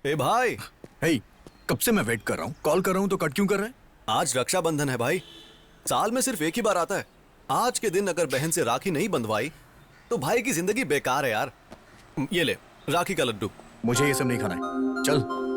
ए भाई, हे, कब से मैं वेट कर रहा हूँ, कॉल कर रहा हूँ तो कट क्यों कर रहा है? आज रक्षाबंधन है भाई। साल में सिर्फ एक ही बार आता है। आज के दिन अगर बहन से राखी नहीं बंधवाई तो भाई की जिंदगी बेकार है यार। ये ले राखी का लड्डू। मुझे ये सब नहीं खाना है, चल।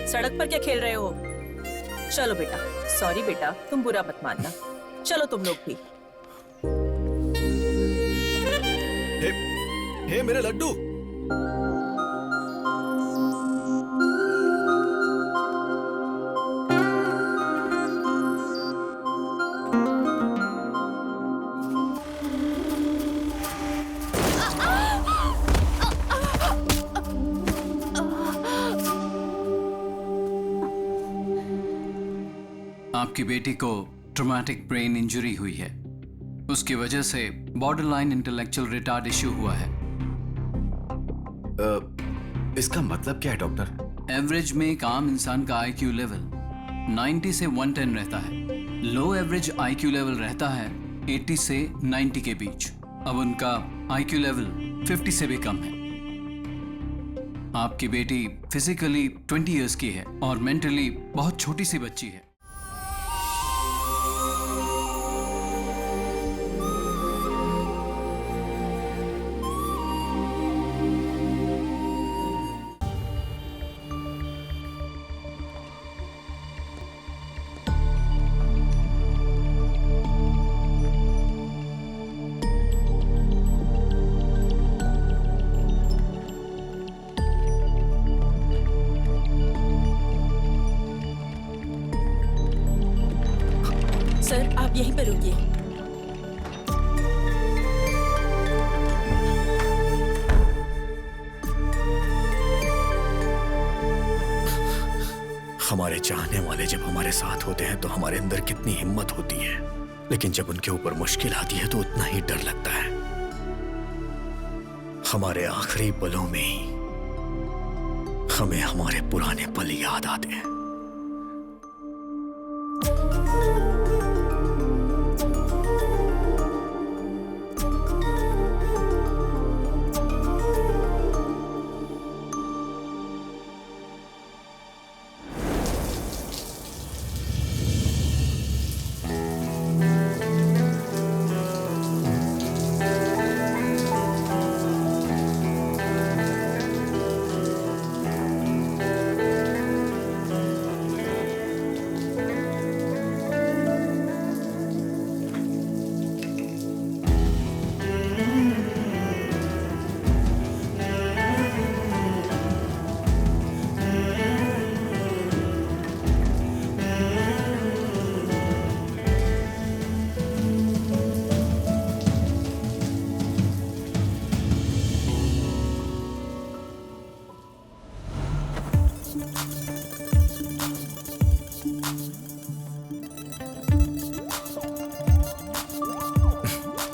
सड़क पर क्या खेल रहे हो? चलो बेटा, सॉरी बेटा, तुम बुरा मत मानना। चलो तुम लोग भी। हे मेरे लड्डू। आपकी बेटी को ट्रॉमेटिक ब्रेन इंजरी हुई है। उसकी वजह से बॉर्डरलाइन इंटेलेक्चुअल रिटार्ड इश्यू हुआ है। इसका मतलब क्या है डॉक्टर? एवरेज में एक आम इंसान का आईक्यू लेवल 90 से 110 रहता है। लो एवरेज आईक्यू लेवल रहता है 80 से 90 के बीच। अब उनका आईक्यू लेवल 50 से भी कम है। आपकी बेटी फिजिकली 20 इयर्स की है और मेंटली बहुत छोटी सी बच्ची है। सर आप यहीं पर रुकिए। हमारे चाहने वाले जब हमारे साथ होते हैं तो हमारे अंदर कितनी हिम्मत होती है, लेकिन जब उनके ऊपर मुश्किल आती है तो उतना ही डर लगता है। हमारे आखिरी पलों में ही हमें हमारे पुराने पल याद आते हैं।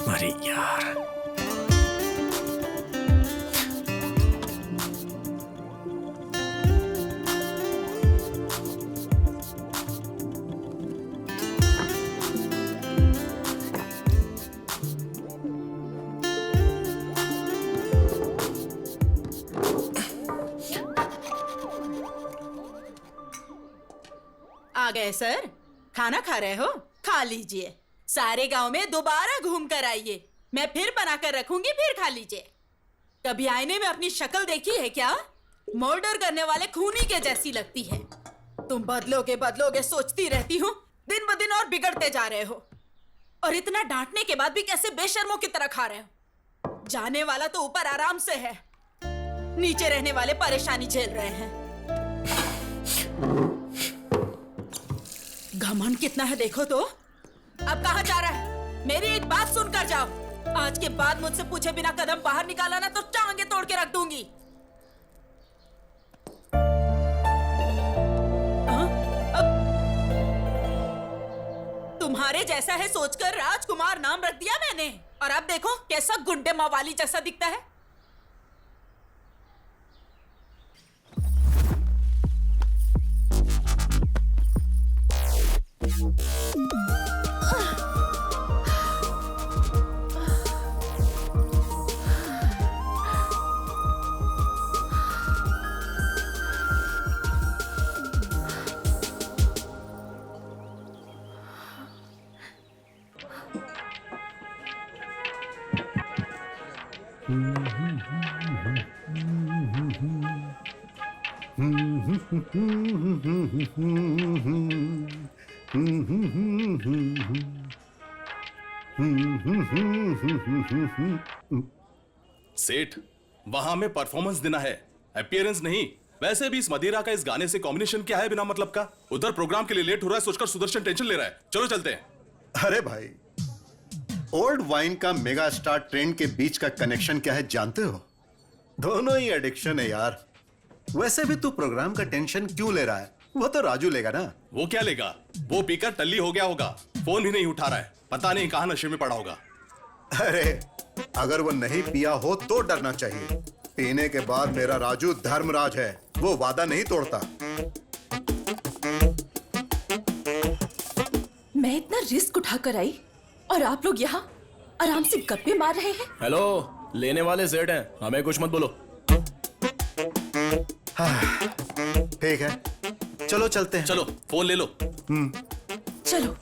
अरे यार, आ गए सर? खाना खा रहे हो? खा लीजिए। सारे गांव में दोबारा घूम कर आइए। मैं फिर बना कर रखूंगी, फिर खा लीजिए। कभी आईने में अपनी शक्ल देखी है क्या? मर्डर करने वाले खूनी के जैसी लगती है। तुम बदलोगे सोचती रहती हूँ। दिन ब दिन और बिगड़ते जा रहे हो। और इतना डांटने के बाद भी कैसे बेशर्मों की तरह खा रहे हो? जाने वाला तो ऊपर आराम से है, नीचे रहने वाले परेशानी झेल रहे हैं। घमंड कितना है देखो तो। अब कहाँ जा रहा है? मेरी एक बात सुनकर जाओ। आज के बाद मुझसे पूछे बिना कदम बाहर निकाला ना तो टांगे तोड़ के रख दूंगी। मेरे जैसा है सोचकर राजकुमार नाम रख दिया मैंने, और अब देखो कैसा गुंडे मवाली जैसा दिखता है। सेठ, वहां में परफॉर्मेंस देना है, अपीयरेंस नहीं। वैसे भी इस मदिरा का इस गाने से कॉम्बिनेशन क्या है बिना मतलब का? उधर प्रोग्राम के लिए लेट हो रहा है सोचकर सुदर्शन टेंशन ले रहा है। चलो चलते हैं। अरे भाई, ओल्ड वाइन का मेगा स्टार ट्रेंड के बीच का कनेक्शन क्या है जानते हो? दोनों ही एडिक्शन है यार। वैसे भी तू प्रोग्राम का टेंशन क्यों ले रहा है? वो तो राजू लेगा ना। वो क्या लेगा? वो पीकर टल्ली हो गया होगा, फोन भी नहीं उठा रहा है, पता नहीं कहां नशे में पड़ा होगा। अरे अगर वो नहीं पिया हो तो डरना चाहिए। पीने के बाद मेरा राजू धर्मराज है, वो वादा नहीं तोड़ता। मैं इतना रिस्क उठाकर आई और आप लोग यहाँ आराम से गप्पे मार रहे हैं। हेलो, लेने वाले सेठ हैं, हमें कुछ मत बोलो। ठीक है, चलो चलते हैं। चलो फोन ले लो। चलो।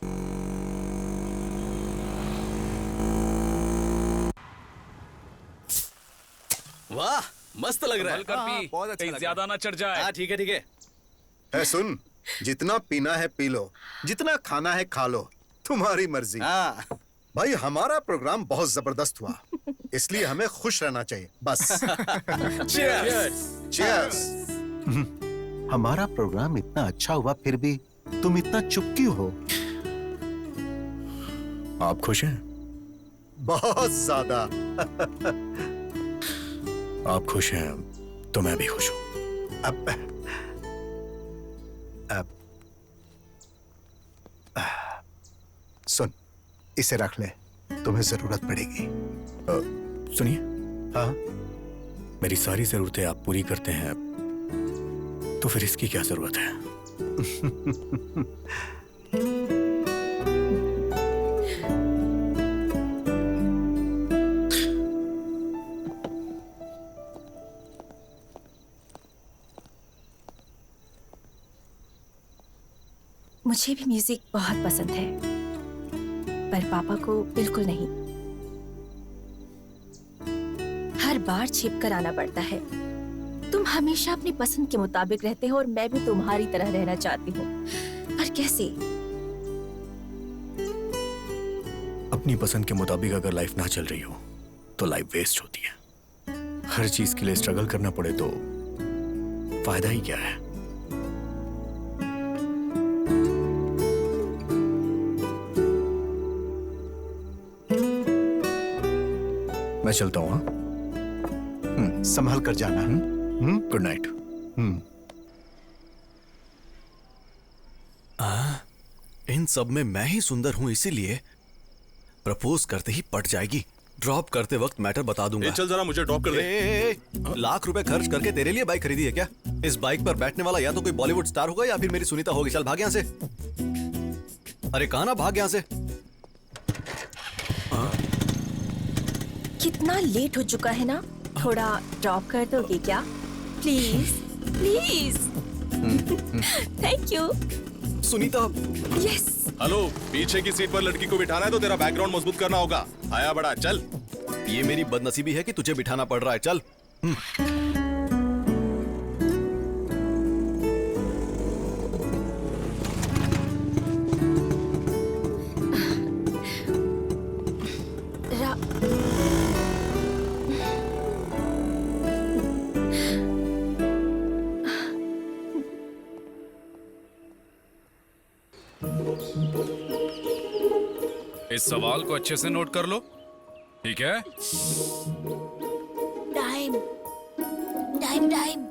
वाह, मस्त लग रहा है। बहुत अच्छा ज्यादा ना चढ़ जाए। हाँ ठीक है ठीक है। है सुन, जितना पीना है पी लो, जितना खाना है खा लो, तुम्हारी मर्जी। हाँ भाई हमारा प्रोग्राम बहुत जबरदस्त हुआ, इसलिए हमें खुश रहना चाहिए बस। Cheers! हमारा प्रोग्राम इतना अच्छा हुआ फिर भी तुम इतना चुप क्यों हो? आप खुश हैं? बहुत ज्यादा। आप खुश हैं तो मैं भी खुश हूं। अब सुन, इसे रख ले, तुम्हें जरूरत पड़ेगी। सुनिए, हाँ, मेरी सारी जरूरतें आप पूरी करते हैं, तो फिर इसकी क्या जरूरत है? मुझे भी म्यूजिक बहुत पसंद है, पर पापा को बिल्कुल नहीं। हर बार छिप कर आना पड़ता है। तुम हमेशा अपनी पसंद के मुताबिक रहते हो और मैं भी तुम्हारी तरह रहना चाहती हूँ, पर कैसे? अपनी पसंद के मुताबिक अगर लाइफ ना चल रही हो तो लाइफ वेस्ट होती है। हर चीज के लिए स्ट्रगल करना पड़े तो फायदा ही क्या है? मैं चलता हूँ। हाँ, संभल कर जाना। Good night. इन सब में मैं ही सुंदर हूं, इसीलिए प्रपोज करते ही पट जाएगी। ड्रॉप करते वक्त मैटर बता दूंगा। चल जरा मुझे ड्रॉप कर दे। लाख रुपए खर्च करके तेरे लिए बाइक खरीदी है क्या? इस बाइक पर बैठने वाला या तो कोई बॉलीवुड स्टार होगा या फिर मेरी सुनीता होगी। चल भाग यहाँ से। अरे कहाँ ना, भाग यहाँ से। कितना लेट हो चुका है ना, थोड़ा ड्रॉप कर दोगे क्या? Please please. Thank you. Sunita. Yes. Hello, पीछे की सीट पर लड़की को बिठाना है तो तेरा बैकग्राउंड मजबूत करना होगा। आया बड़ा, चल। ये मेरी बदनसीबी है कि तुझे बिठाना पड़ रहा है। चल। इस सवाल को अच्छे से नोट कर लो, ठीक है? टाइम टाइम टाइम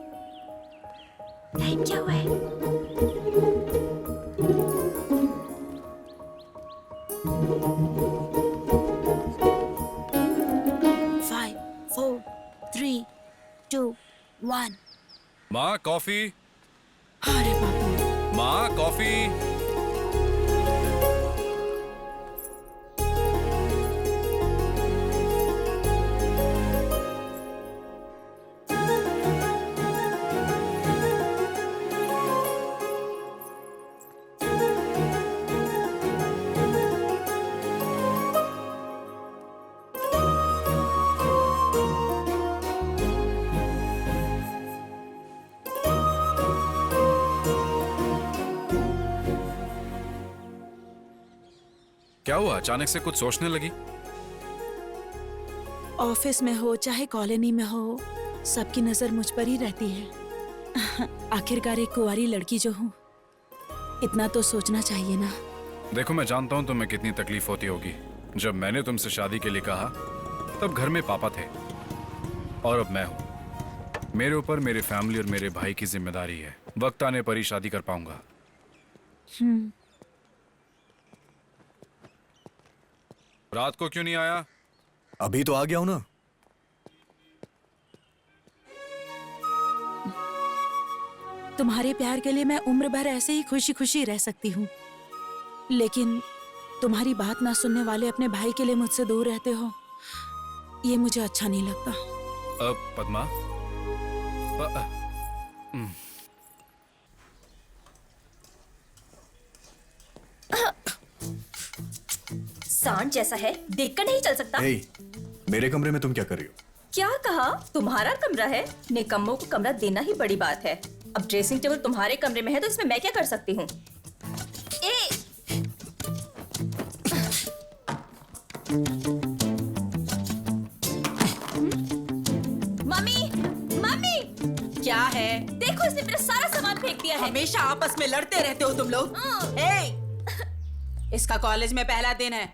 टाइम क्या हुआ है? 2, 1। माँ कॉफी। अरे बाबू। माँ कॉफी। क्या हुआ, अचानक से कुछ सोचने लगी? ऑफिस में हो चाहे कॉलोनी में हो, सबकी नजर मुझ पर ही रहती है। आखिरकार एक कुंवारी लड़की जो हूँ, इतना तो सोचना चाहिए ना। देखो, मैं जानता हूँ तुम्हें कितनी तकलीफ होती होगी। जब मैंने तुमसे शादी के लिए कहा तब घर में पापा थे और अब मैं हूँ। मेरे ऊपर मेरे फैमिली और मेरे भाई की जिम्मेदारी है। वक्त आने पर ही शादी कर पाऊंगा। रात को क्यों नहीं आया? अभी तो आ गया हूं ना। तुम्हारे प्यार के लिए मैं उम्र भर ऐसे ही खुशी खुशी रह सकती हूँ, लेकिन तुम्हारी बात ना सुनने वाले अपने भाई के लिए मुझसे दूर रहते हो, ये मुझे अच्छा नहीं लगता। पद्मा, सांड जैसा है, देखकर नहीं चल सकता। ए, मेरे कमरे में तुम क्या कर रही हो? क्या कहा? तुम्हारा कमरा है? निकम्मों को कमरा देना ही बड़ी बात है। अब ड्रेसिंग टेबल तुम्हारे कमरे में है तो इसमें मैं क्या कर सकती हूँ? मम्मी, मम्मी, क्या है? देखो इसने मेरा सारा सामान फेंक दिया है। हमेशा आपस में लड़ते रहते हो तुम लोग। इसका कॉलेज में पहला दिन है,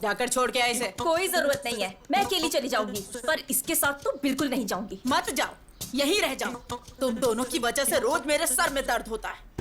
जाकर छोड़ के आए इसे। कोई जरूरत नहीं है, मैं अकेली चली जाऊंगी, पर इसके साथ तो बिल्कुल नहीं जाऊंगी। मत जाओ, यहीं रह जाओ। तुम दोनों की वजह से रोज मेरे सर में दर्द होता है।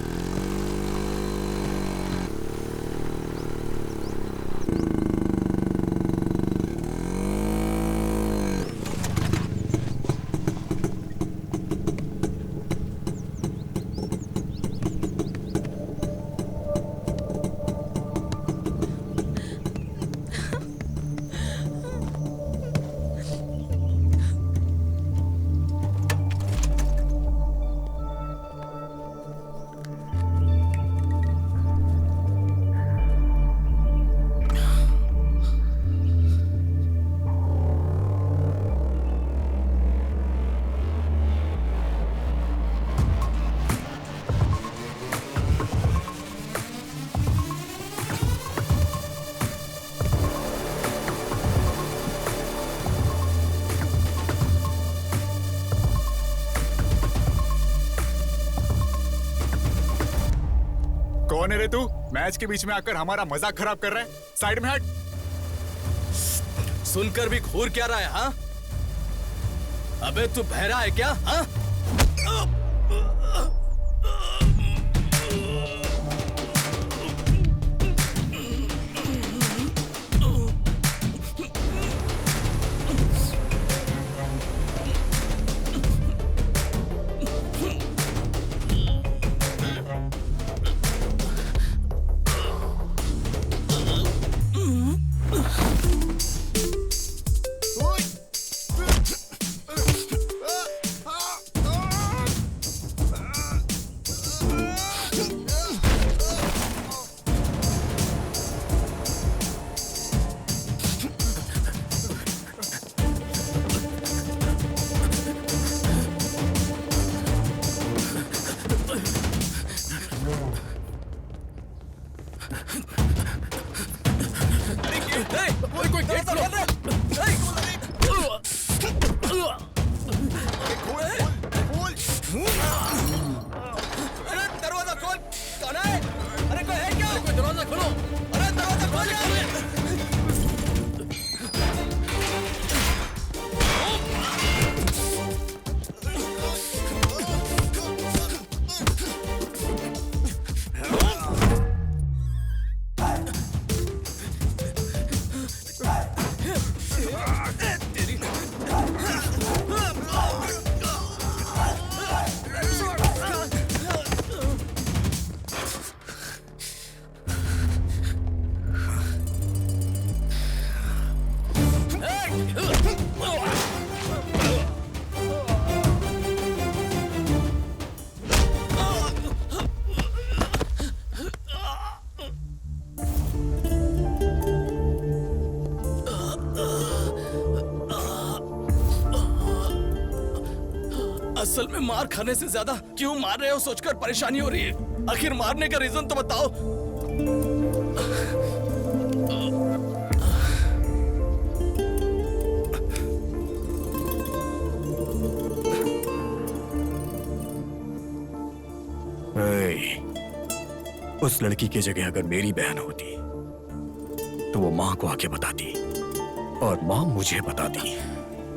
कौन है रे तू? मैच के बीच में आकर हमारा मजाक खराब कर रहा है। साइड में हट। सुनकर भी घूर क्या रहा है? हाँ, अबे तू बहरा है क्या? हाँ, असल में मार खाने से ज्यादा क्यों मार रहे हो सोचकर परेशानी हो रही है। आखिर मारने का रीजन तो बताओ। उस लड़की की जगह अगर मेरी बहन होती तो वो माँ को आके बताती, और माँ मुझे बताती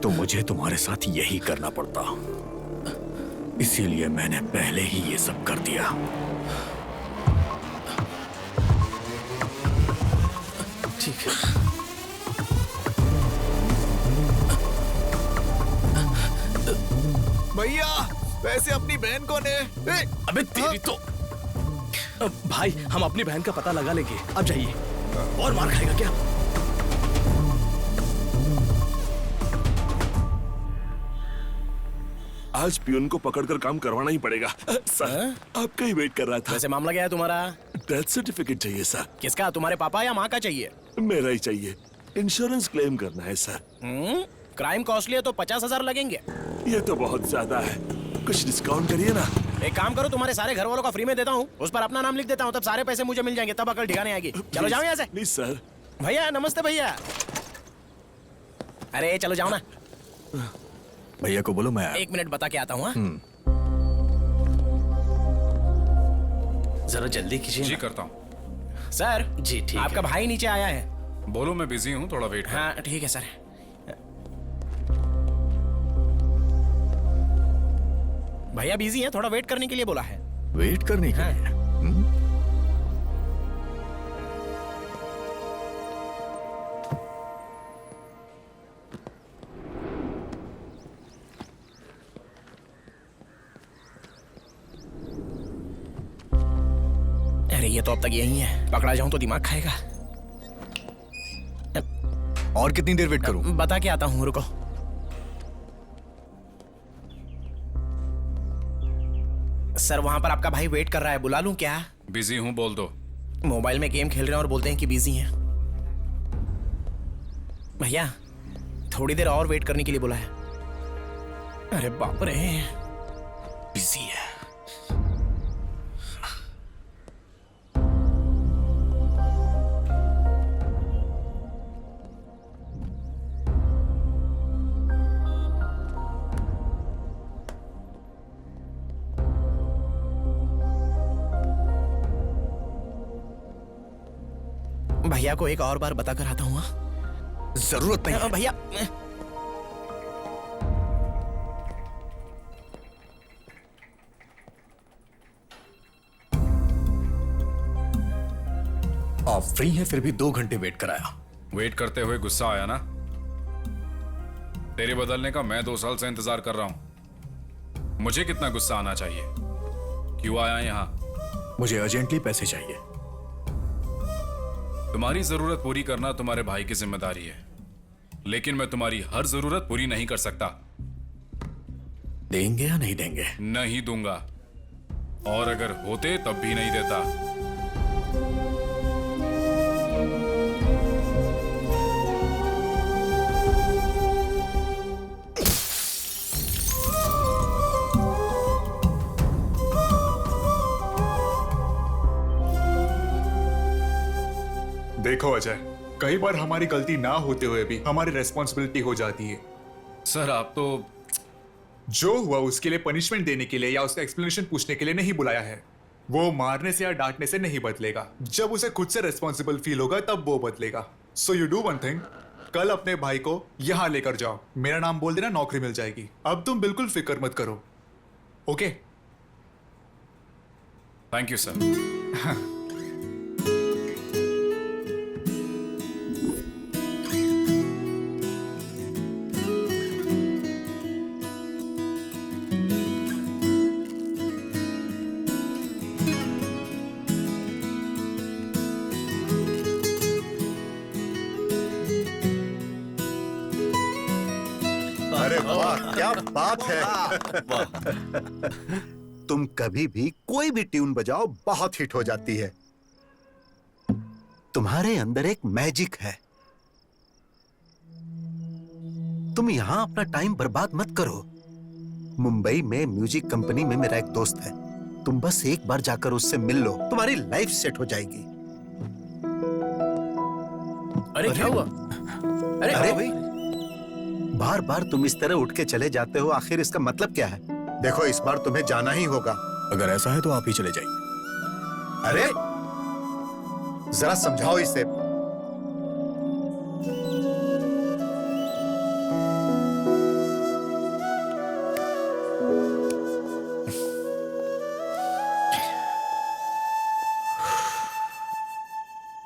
तो मुझे तुम्हारे साथ यही करना पड़ता। इसीलिए मैंने पहले ही ये सब कर दिया। ठीक है। भैया वैसे अपनी बहन कौन है? अबे तेरी तो। भाई हम अपनी बहन का पता लगा लेंगे, अब जाइए। और मार खाएगा क्या? आज पियून को पकड़कर काम करवाना ही पड़ेगा। सर आपका ही वेट कर रहा था। वैसे मामला क्या है तुम्हारा? डेथ सर्टिफिकेट चाहिए सर। किसका, तुम्हारे पापा या माँ का चाहिए? मेरा ही चाहिए, इंश्योरेंस क्लेम करना है सर। क्राइम कॉस्टली है तो 50,000 लगेंगे। ये तो बहुत ज्यादा है, कुछ डिस्काउंट करिए ना। एक काम करो, तुम्हारे सारे घर वालों का फ्री में देता हूँ, उस पर अपना नाम लिख देता हूँ, तब सारे पैसे मुझे मिल जाएंगे, तब अकल ठिकाने आएगी। चलो जाओ यहाँ से। Please sir. भैया नमस्ते भैया। अरे चलो जाओ ना। भैया को बोलो मैं 1 मिनट बता के आता हूँ। जरा जल्दी कीजिए। जी करता हूँ सर। जी ठीक आपका भाई नीचे आया है। बोलो मैं बिजी हूँ, थोड़ा वेट करो। हाँ ठीक है सर। भैया बिजी है, थोड़ा वेट करने के लिए बोला है। वेट करने के लिए? अरे ये तो अब तक यही है, पकड़ा जाऊं तो दिमाग खाएगा। और कितनी देर वेट करूं? बता के आता हूँ, रुको। सर वहां पर आपका भाई वेट कर रहा है, बुला लूं क्या? बिजी हूँ, बोल दो। मोबाइल में गेम खेल रहे हैं और बोलते हैं कि बिजी हैं। भैया थोड़ी देर और वेट करने के लिए बोला है। अरे बाप रे, बिजी है। भैया को एक और बार बता कर आता हूँ। जरूरत नहीं है। भैया आप फ्री हैं फिर भी 2 घंटे वेट कराया। वेट करते हुए गुस्सा आया ना? तेरे बदलने का मैं 2 साल से इंतजार कर रहा हूं। मुझे कितना गुस्सा आना चाहिए? क्यों आया यहां? मुझे अर्जेंटली पैसे चाहिए। तुम्हारी जरूरत पूरी करना तुम्हारे भाई की जिम्मेदारी है, लेकिन मैं तुम्हारी हर जरूरत पूरी नहीं कर सकता। देंगे या नहीं देंगे? नहीं दूंगा, और अगर होते तब भी नहीं देता। देखो अजय, कई बार हमारी गलती ना होते हुए भी हमारी रेस्पॉन्सिबिलिटी हो जाती है। सर आप तो जो हुआ उसके लिए पनिशमेंट देने के लिए या उसका एक्सप्लेनेशन पूछने के लिए नहीं बुलाया है। वो मारने से या डांटने से नहीं बदलेगा, जब उसे खुद से रेस्पॉन्सिबल फील होगा तब वो बदलेगा। So you do one thing, कल अपने भाई को यहां लेकर जाओ, मेरा नाम बोल देना, नौकरी मिल जाएगी। अब तुम बिल्कुल फिक्र मत करो, ओके? Thank you sir. अरे वाह, क्या बात है। तुम कभी भी कोई भी ट्यून बजाओ बहुत हिट हो जाती है। तुम्हारे अंदर एक मैजिक है। तुम यहां अपना टाइम बर्बाद मत करो। मुंबई में म्यूजिक कंपनी में मेरा एक दोस्त है, तुम बस एक बार जाकर उससे मिल लो, तुम्हारी लाइफ सेट हो जाएगी। अरे क्या हुआ? अरे भाई, बार बार तुम इस तरह उठ के चले जाते हो, आखिर इसका मतलब क्या है? देखो, इस बार तुम्हें जाना ही होगा। अगर ऐसा है तो आप ही चले जाइए। अरे जरा समझाओ इसे।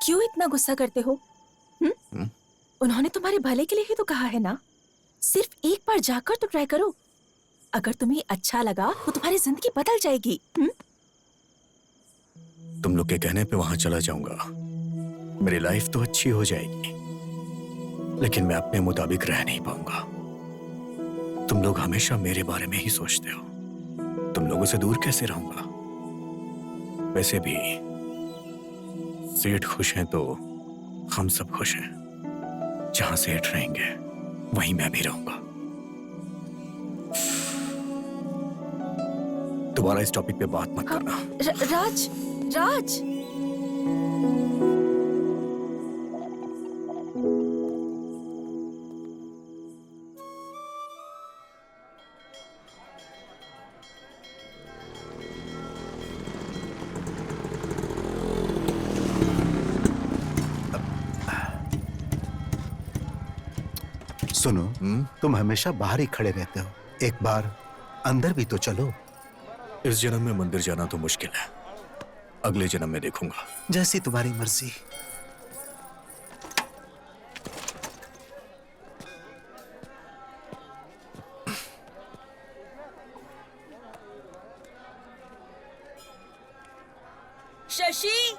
क्यों इतना गुस्सा करते हो? उन्होंने तुम्हारे भले के लिए ही तो कहा है ना। सिर्फ एक बार जाकर तो ट्राई करो। अगर तुम्हें अच्छा लगा तो तुम्हारी जिंदगी बदल जाएगी। तुम लोग के कहने पे वहां चला जाऊंगा, मेरी लाइफ तो अच्छी हो जाएगी, लेकिन मैं अपने मुताबिक रह नहीं पाऊंगा। तुम लोग हमेशा मेरे बारे में ही सोचते हो। तुम लोगों से दूर कैसे रहूंगा? वैसे भी सेठ खुश हैं तो हम सब खुश हैं। जहां सेठ रहेंगे वहीं मैं भी रहूंगा। दोबारा इस टॉपिक पे बात मत करना। राज, राज। सुनो, तुम हमेशा बाहर ही खड़े रहते हो, एक बार अंदर भी तो चलो। इस जन्म में मंदिर जाना तो मुश्किल है, अगले जन्म में देखूंगा। जैसी तुम्हारी मर्जी। शशि,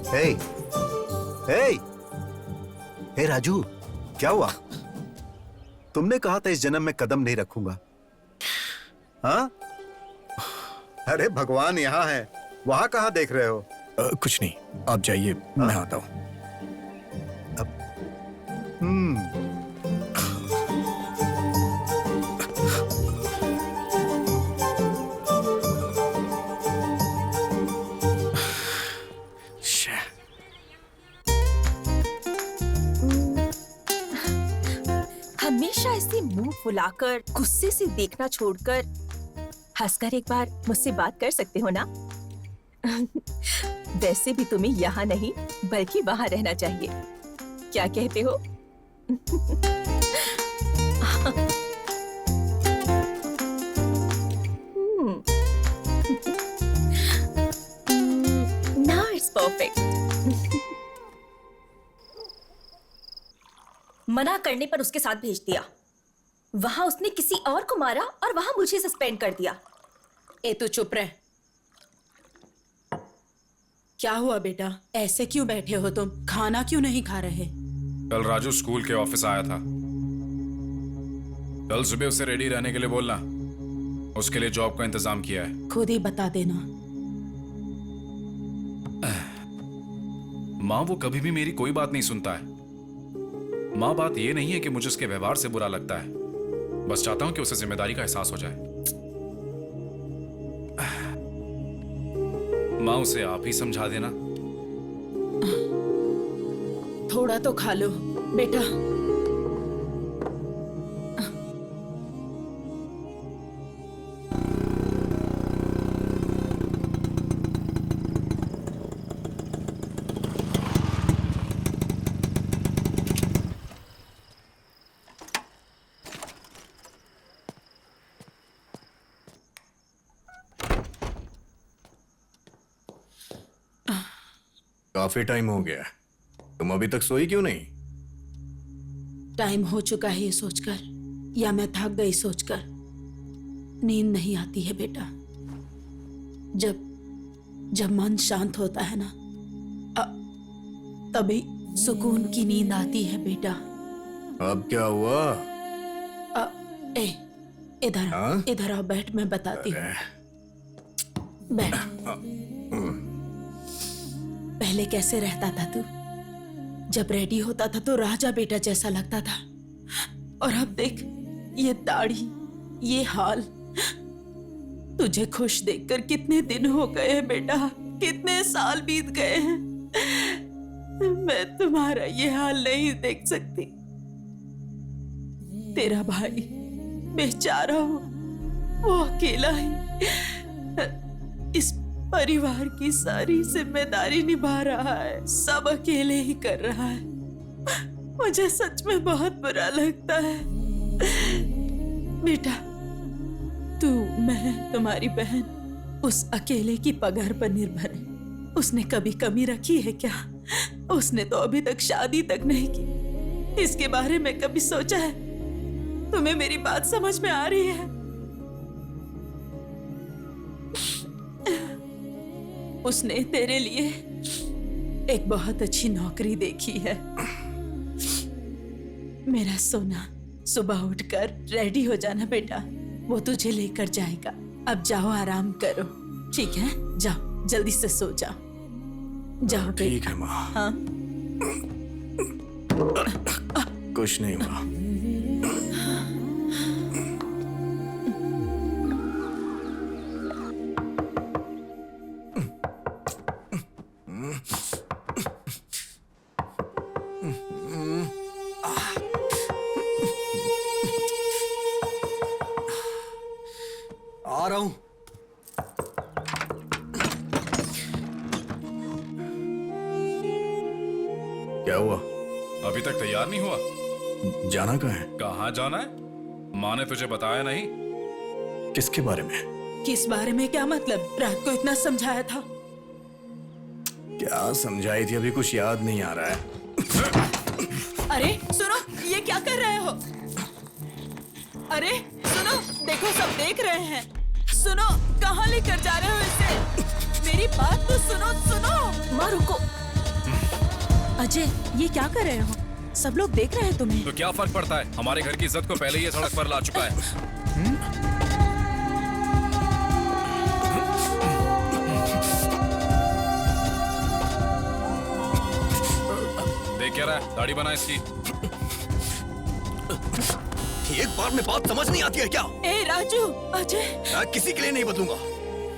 हे, हे, हे राजू, क्या हुआ? तुमने कहा था इस जन्म में कदम नहीं रखूंगा। हाँ? अरे भगवान यहाँ है, वहां कहाँ देख रहे हो? कुछ नहीं, आप जाइए, मैं आता हूँ। हमेशा ऐसे मुंह फुलाकर गुस्से से देखना छोड़कर हंसकर एक बार मुझसे बात कर सकते हो ना? वैसे भी तुम्हें यहाँ नहीं बल्कि वहाँ रहना चाहिए। क्या कहते हो? Now it's perfect. मना करने पर उसके साथ भेज दिया। वहां उसने किसी और को मारा और वहां मुझे सस्पेंड कर दिया। ए तू चुप रह। क्या हुआ बेटा, ऐसे क्यों बैठे हो तुम? खाना क्यों नहीं खा रहे? कल राजू स्कूल के ऑफिस आया था। कल सुबह उसे रेडी रहने के लिए बोलना, उसके लिए जॉब का इंतजाम किया है। खुद ही बता देना। माँ, वो कभी भी मेरी कोई बात नहीं सुनता है। माँ, बात ये नहीं है कि मुझे उसके व्यवहार से बुरा लगता है, बस चाहता हूं कि उसे जिम्मेदारी का एहसास हो जाए। माँ, उसे आप ही समझा देना। थोड़ा तो खा लो बेटा। काफी टाइम हो गया, तुम अभी तक सोई क्यों नहीं? टाइम हो चुका है ये सोचकर, या मैं थक गई सोचकर। नींद नहीं आती है बेटा। जब मन शांत होता है ना, तभी सुकून की नींद आती है बेटा। अब क्या हुआ? इधर हाँ? इधर आओ, बैठ, मैं बताती हूँ। बैठ। पहले कैसे रहता था तू? जब रेडी होता था तो राजा बेटा जैसा लगता था, और अब देख ये दाढ़ी, ये हाल। तुझे खुश देखकर कितने दिन हो गए हैं बेटा, कितने साल बीत गए हैं। मैं तुम्हारा ये हाल नहीं देख सकती। तेरा भाई बेचारा हो, वो अकेला ही इस परिवार की सारी जिम्मेदारी निभा रहा है, सब अकेले ही कर रहा है। मुझे सच में बहुत बुरा लगता है बेटा। तू, मैं, तुम्हारी बहन उस अकेले की पगार पर निर्भर है। उसने कभी कमी रखी है क्या? उसने तो अभी तक शादी तक नहीं की। इसके बारे में कभी सोचा है? तुम्हें मेरी बात समझ में आ रही है? उसने तेरे लिए एक बहुत अच्छी नौकरी देखी है। मेरा सोना, सुबह उठकर रेडी हो जाना बेटा, वो तुझे लेकर जाएगा। अब जाओ, आराम करो, ठीक है? जाओ, जल्दी से सो जाओ। जाओ ठीक है माँ। हाँ, कुछ नहीं माँ। आ रहा हूं। क्या हुआ? अभी तक तैयार नहीं हुआ? जाना कहाँ है? कहाँ जाना है? माँ ने तुझे बताया नहीं? किसके बारे में? किस बारे में? क्या मतलब? रात को इतना समझाया था। क्या समझाई थी? अभी कुछ याद नहीं आ रहा है। अरे सुनो, ये क्या कर रहे हो? अरे सुनो, देखो सब देख रहे हैं। सुनो, कहाँ लेकर जा रहे हो इसे? मेरी बात तो सुनो। माँ रुको। अजय, ये क्या कर रहे हो? सब लोग देख रहे हैं तुम्हें। तो क्या फर्क पड़ता है? हमारे घर की इज्जत को पहले ही ये सड़क पर ला चुका है। देख क्या रहा है? दाढ़ी बना इसकी। एक बार में बात समझ नहीं आती है क्या? ए राजू, अजय, मैं किसी के लिए नहीं बदलूंगा।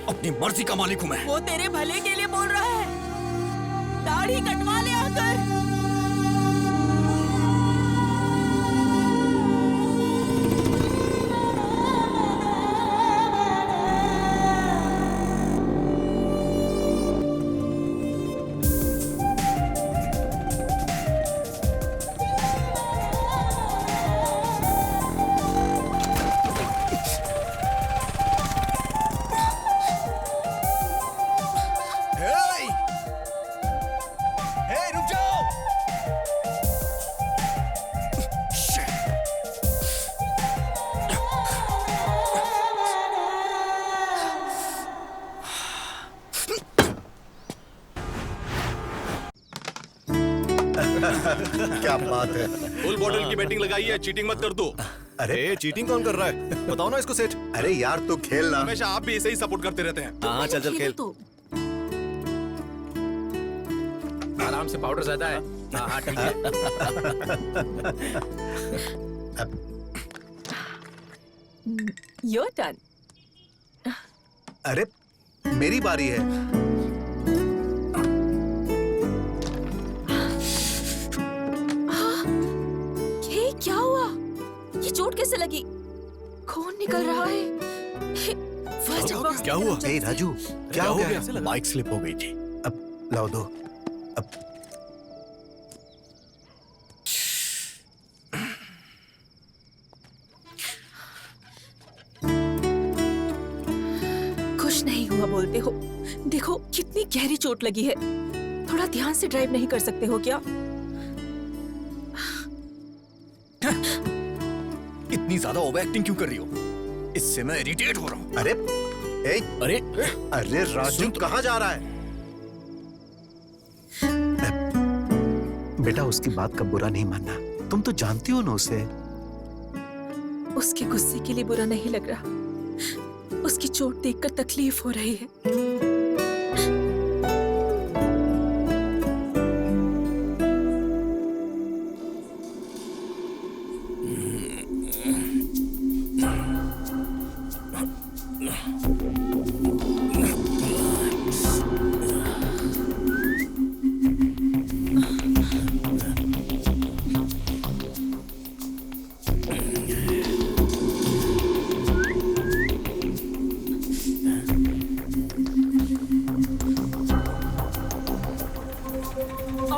अपनी मर्जी का मालिक हूँ मैं। वो तेरे भले के लिए बोल रहा है। दाढ़ी कटवा ले आकर। क्या बात है। फुल बॉटल की बैटिंग लगाई है, चीटिंग मत कर दो। अरे चीटिंग कौन कर रहा है? बताओ ना इसको सेठ। अरे यार तू खेलना। हमेशा आप भी ऐसे ही सपोर्ट करते रहते हैं। हाँ चल खेल। आराम से, पाउडर ज्यादा है। हाँ ठीक है। Your turn. अरे मेरी बारी है। ये क्या हुआ? ये चोट कैसे लगी? खून निकल रहा है। First aid box. क्या हुआ? ए राजू, क्या हो गया? बाइक स्लिप हो गई थी। अब लाओ दो। अब कुछ नहीं हुआ बोलते हो। देखो कितनी गहरी चोट लगी है। थोड़ा थोड़ा ध्यान से ड्राइव नहीं कर सकते हो क्या? इतनी ज्यादा ओवर एक्टिंग क्यों कर रही हो? इससे मैं इरिटेट हो रहा हूँ। अरे अरे अरे राजू कहाँ जा रहा है? बेटा उसकी बात का बुरा नहीं मानना, तुम तो जानती हो ना उसे। उसके गुस्से के लिए बुरा नहीं लग रहा, उसकी चोट देखकर तकलीफ हो रही है।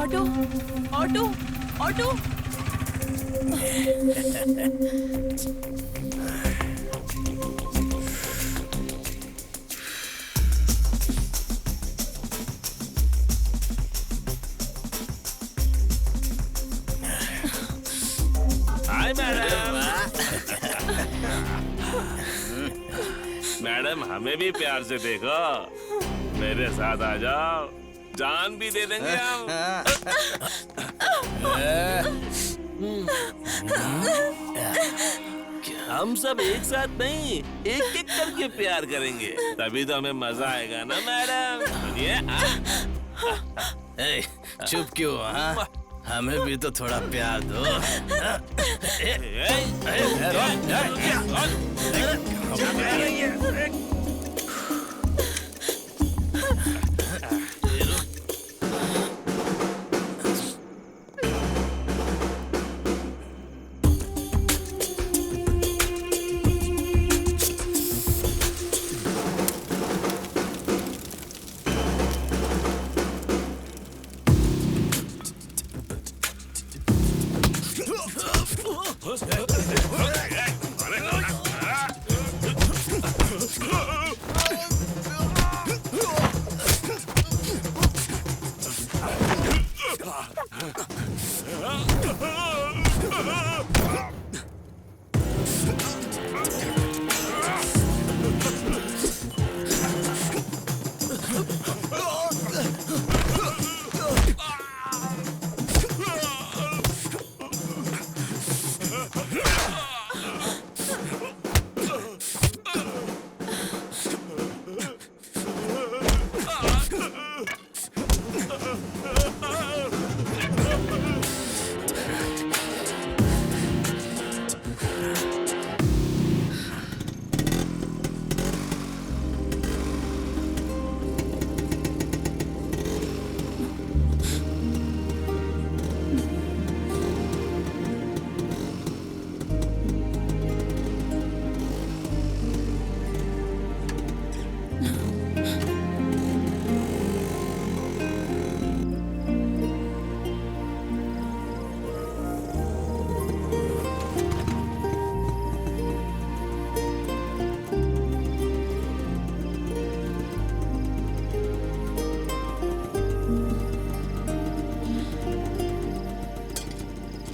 Auto auto auto. Hi madam. Madam हमें भी प्यार से देखो, मेरे साथ आ जाओ, जान भी दे देंगे हम। हम सब एक साथ नहीं, एक एक करके प्यार करेंगे, तभी तो हमें मजा आएगा ना मैडम। सुनिए। चुप क्यों? हाँ, हमें भी तो थोड़ा प्यार दो।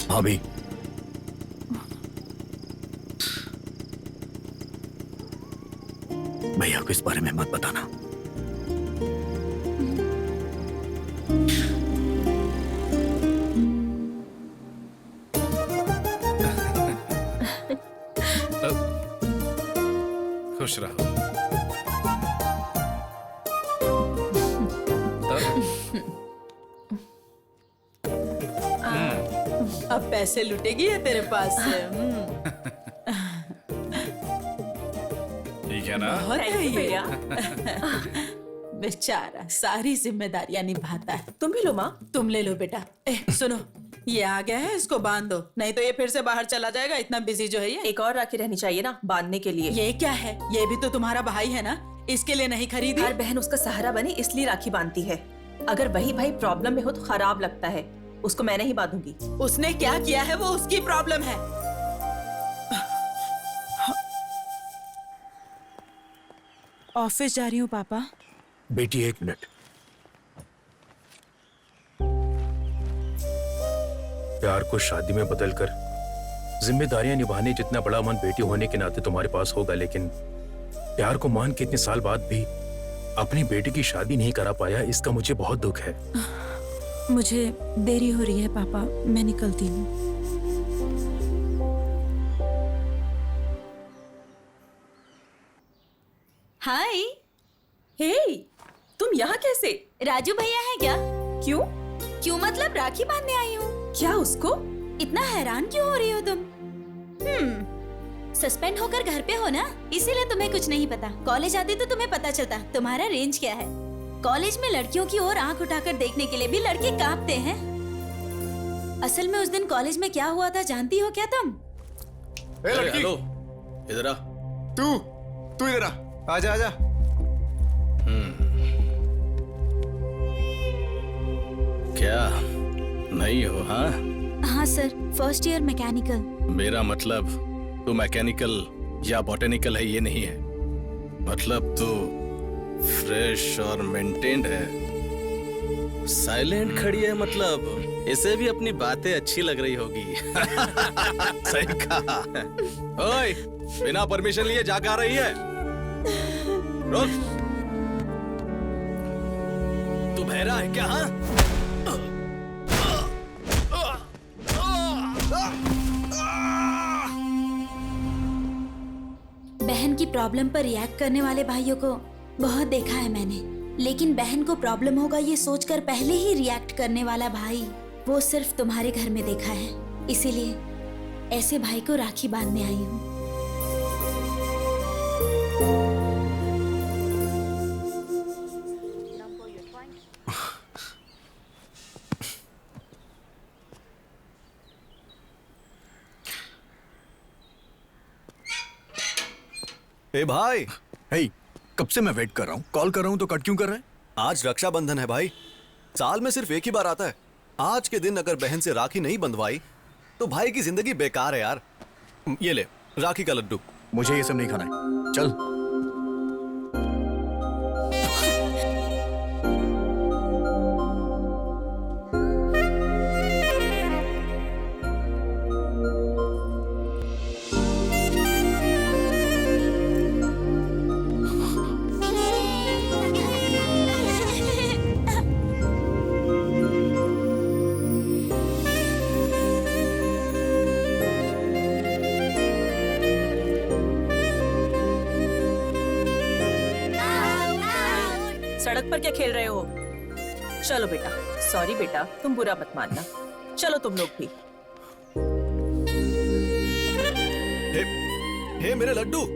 भाभी, भैया को इस बारे में मत बताना। खुश रहो। अब पैसे लुटेगी है तेरे पास से। ठीक है ना? बहुत Thank you, है ये। भैया। बेचारा सारी जिम्मेदारियां निभाता है। तुम भी लो माँ। तुम ले लो बेटा। सुनो, ये आ गया है, इसको बांध दो, नहीं तो ये फिर से बाहर चला जाएगा। इतना बिजी जो है ये। एक और राखी रहनी चाहिए ना बांधने के लिए। ये क्या है? ये भी तो तुम्हारा भाई है ना, इसके लिए नहीं खरीदी? हर बहन उसका सहारा बने इसलिए राखी बांधती है। अगर वही भाई प्रॉब्लम में हो तो खराब लगता है। उसको मैं नहीं बांधूंगी। उसने क्या किया है वो उसकी प्रॉब्लम है। ऑफिस जा रही हूँ पापा। बेटी एक मिनट। प्यार को शादी में बदलकर जिम्मेदारियां निभाने जितना बड़ा मन बेटी होने के नाते तुम्हारे पास होगा, लेकिन प्यार को मान के इतने साल बाद भी अपनी बेटी की शादी नहीं करा पाया, इसका मुझे बहुत दुख है। मुझे देरी हो रही है पापा, मैं निकलती हूँ। हाय। हे, तुम यहाँ कैसे? राजू भैया है क्या? क्यों? क्यों मतलब राखी बांधने आई हूँ। क्या उसको? इतना हैरान क्यों हो रही हो तुम? सस्पेंड होकर घर पे हो ना, इसीलिए तुम्हें कुछ नहीं पता। कॉलेज आती तो तुम्हें पता चलता तुम्हारा रेंज क्या है। कॉलेज में लड़कियों की ओर आंख उठाकर देखने के लिए भी लड़के कांपते हैं। असल में उस दिन कॉलेज में क्या हुआ था जानती हो क्या तुम? लड़की, हेलो, इधर आ। तू इधर आ। आजा आजा। क्या नहीं हो? हाँ हाँ सर, फर्स्ट ईयर मैकेनिकल। मेरा मतलब तू मैकेनिकल या बॉटेनिकल है ये नहीं है, मतलब तू फ्रेश और मेंटेन्ड है। साइलेंट खड़ी है, मतलब इसे भी अपनी बातें अच्छी लग रही होगी। सही कहा। ओए, बिना परमिशन लिए जाकर आ रही है? रुक। तू बहरा है क्या? हाँ? बहन की प्रॉब्लम पर रिएक्ट करने वाले भाइयों को बहुत देखा है मैंने, लेकिन बहन को प्रॉब्लम होगा ये सोचकर पहले ही रिएक्ट करने वाला भाई वो सिर्फ तुम्हारे घर में देखा है। इसीलिए ऐसे भाई को राखी बांधने आई हूँ। ए भाई, हे, कब से मैं वेट कर रहा हूँ, कॉल कर रहा हूँ तो कट क्यों कर रहे हैं? आज रक्षाबंधन है भाई, साल में सिर्फ एक ही बार आता है। आज के दिन अगर बहन से राखी नहीं बंधवाई तो भाई की जिंदगी बेकार है यार। ये ले राखी का लड्डू। मुझे ये सब नहीं खाना है, चल। सड़क पर क्या खेल रहे हो? चलो बेटा, सॉरी बेटा, तुम बुरा मत मानना। चलो तुम लोग भी। हे मेरे लड्डू।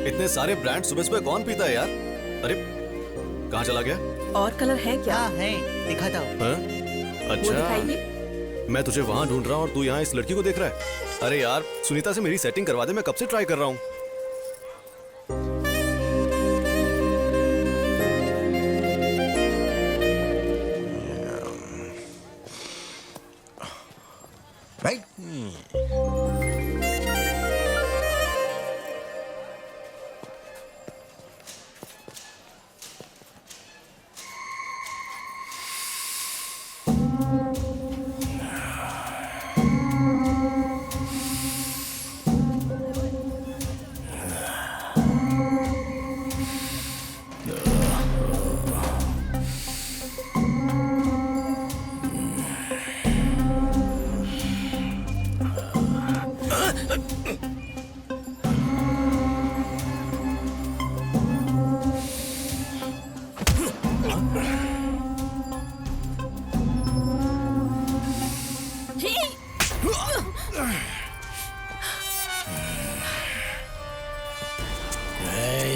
इतने सारे ब्रांड सुबह सुबह कौन पीता है यार? अरे कहाँ चला गया? और कलर है क्या? हाँ है, दिखाता हूँ। हाँ? वो अच्छा, दिखाइए। मैं तुझे वहां ढूंढ रहा हूँ और तू यहाँ इस लड़की को देख रहा है। अरे यार, सुनीता से मेरी सेटिंग करवा दे, मैं कब से ट्राई कर रहा हूँ।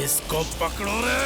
इसको पकड़ो रे।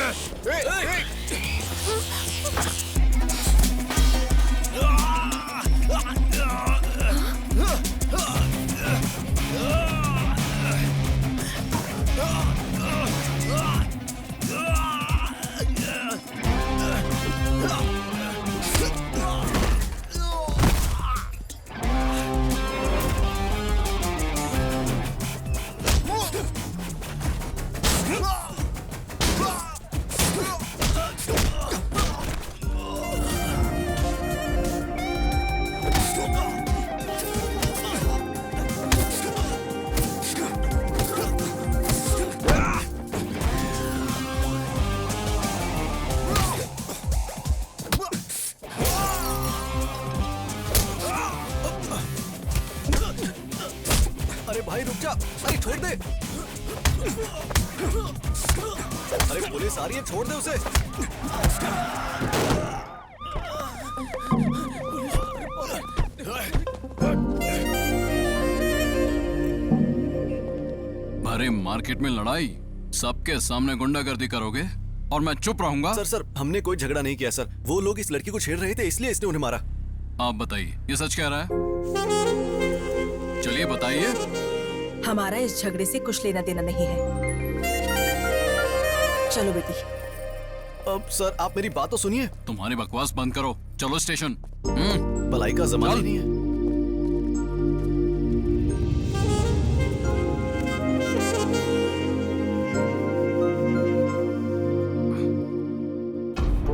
भाई रुक जा, भाई छोड़ दे। अरे पुलिस आ रही है, छोड़ दे उसे। अरे मार्केट में लड़ाई, सबके सामने गुंडागर्दी करोगे और मैं चुप रहूंगा? सर हमने कोई झगड़ा नहीं किया सर। वो लोग इस लड़की को छेड़ रहे थे, इसलिए इसने उन्हें मारा। आप बताइए, ये सच कह रहा है? चलिए बताइए। हमारा इस झगड़े से कुछ लेना देना नहीं है। चलो बेटी। अब सर आप मेरी बात तो सुनिए। तुम्हारी बकवास बंद करो, चलो स्टेशन। भलाई का जमाना नहीं है।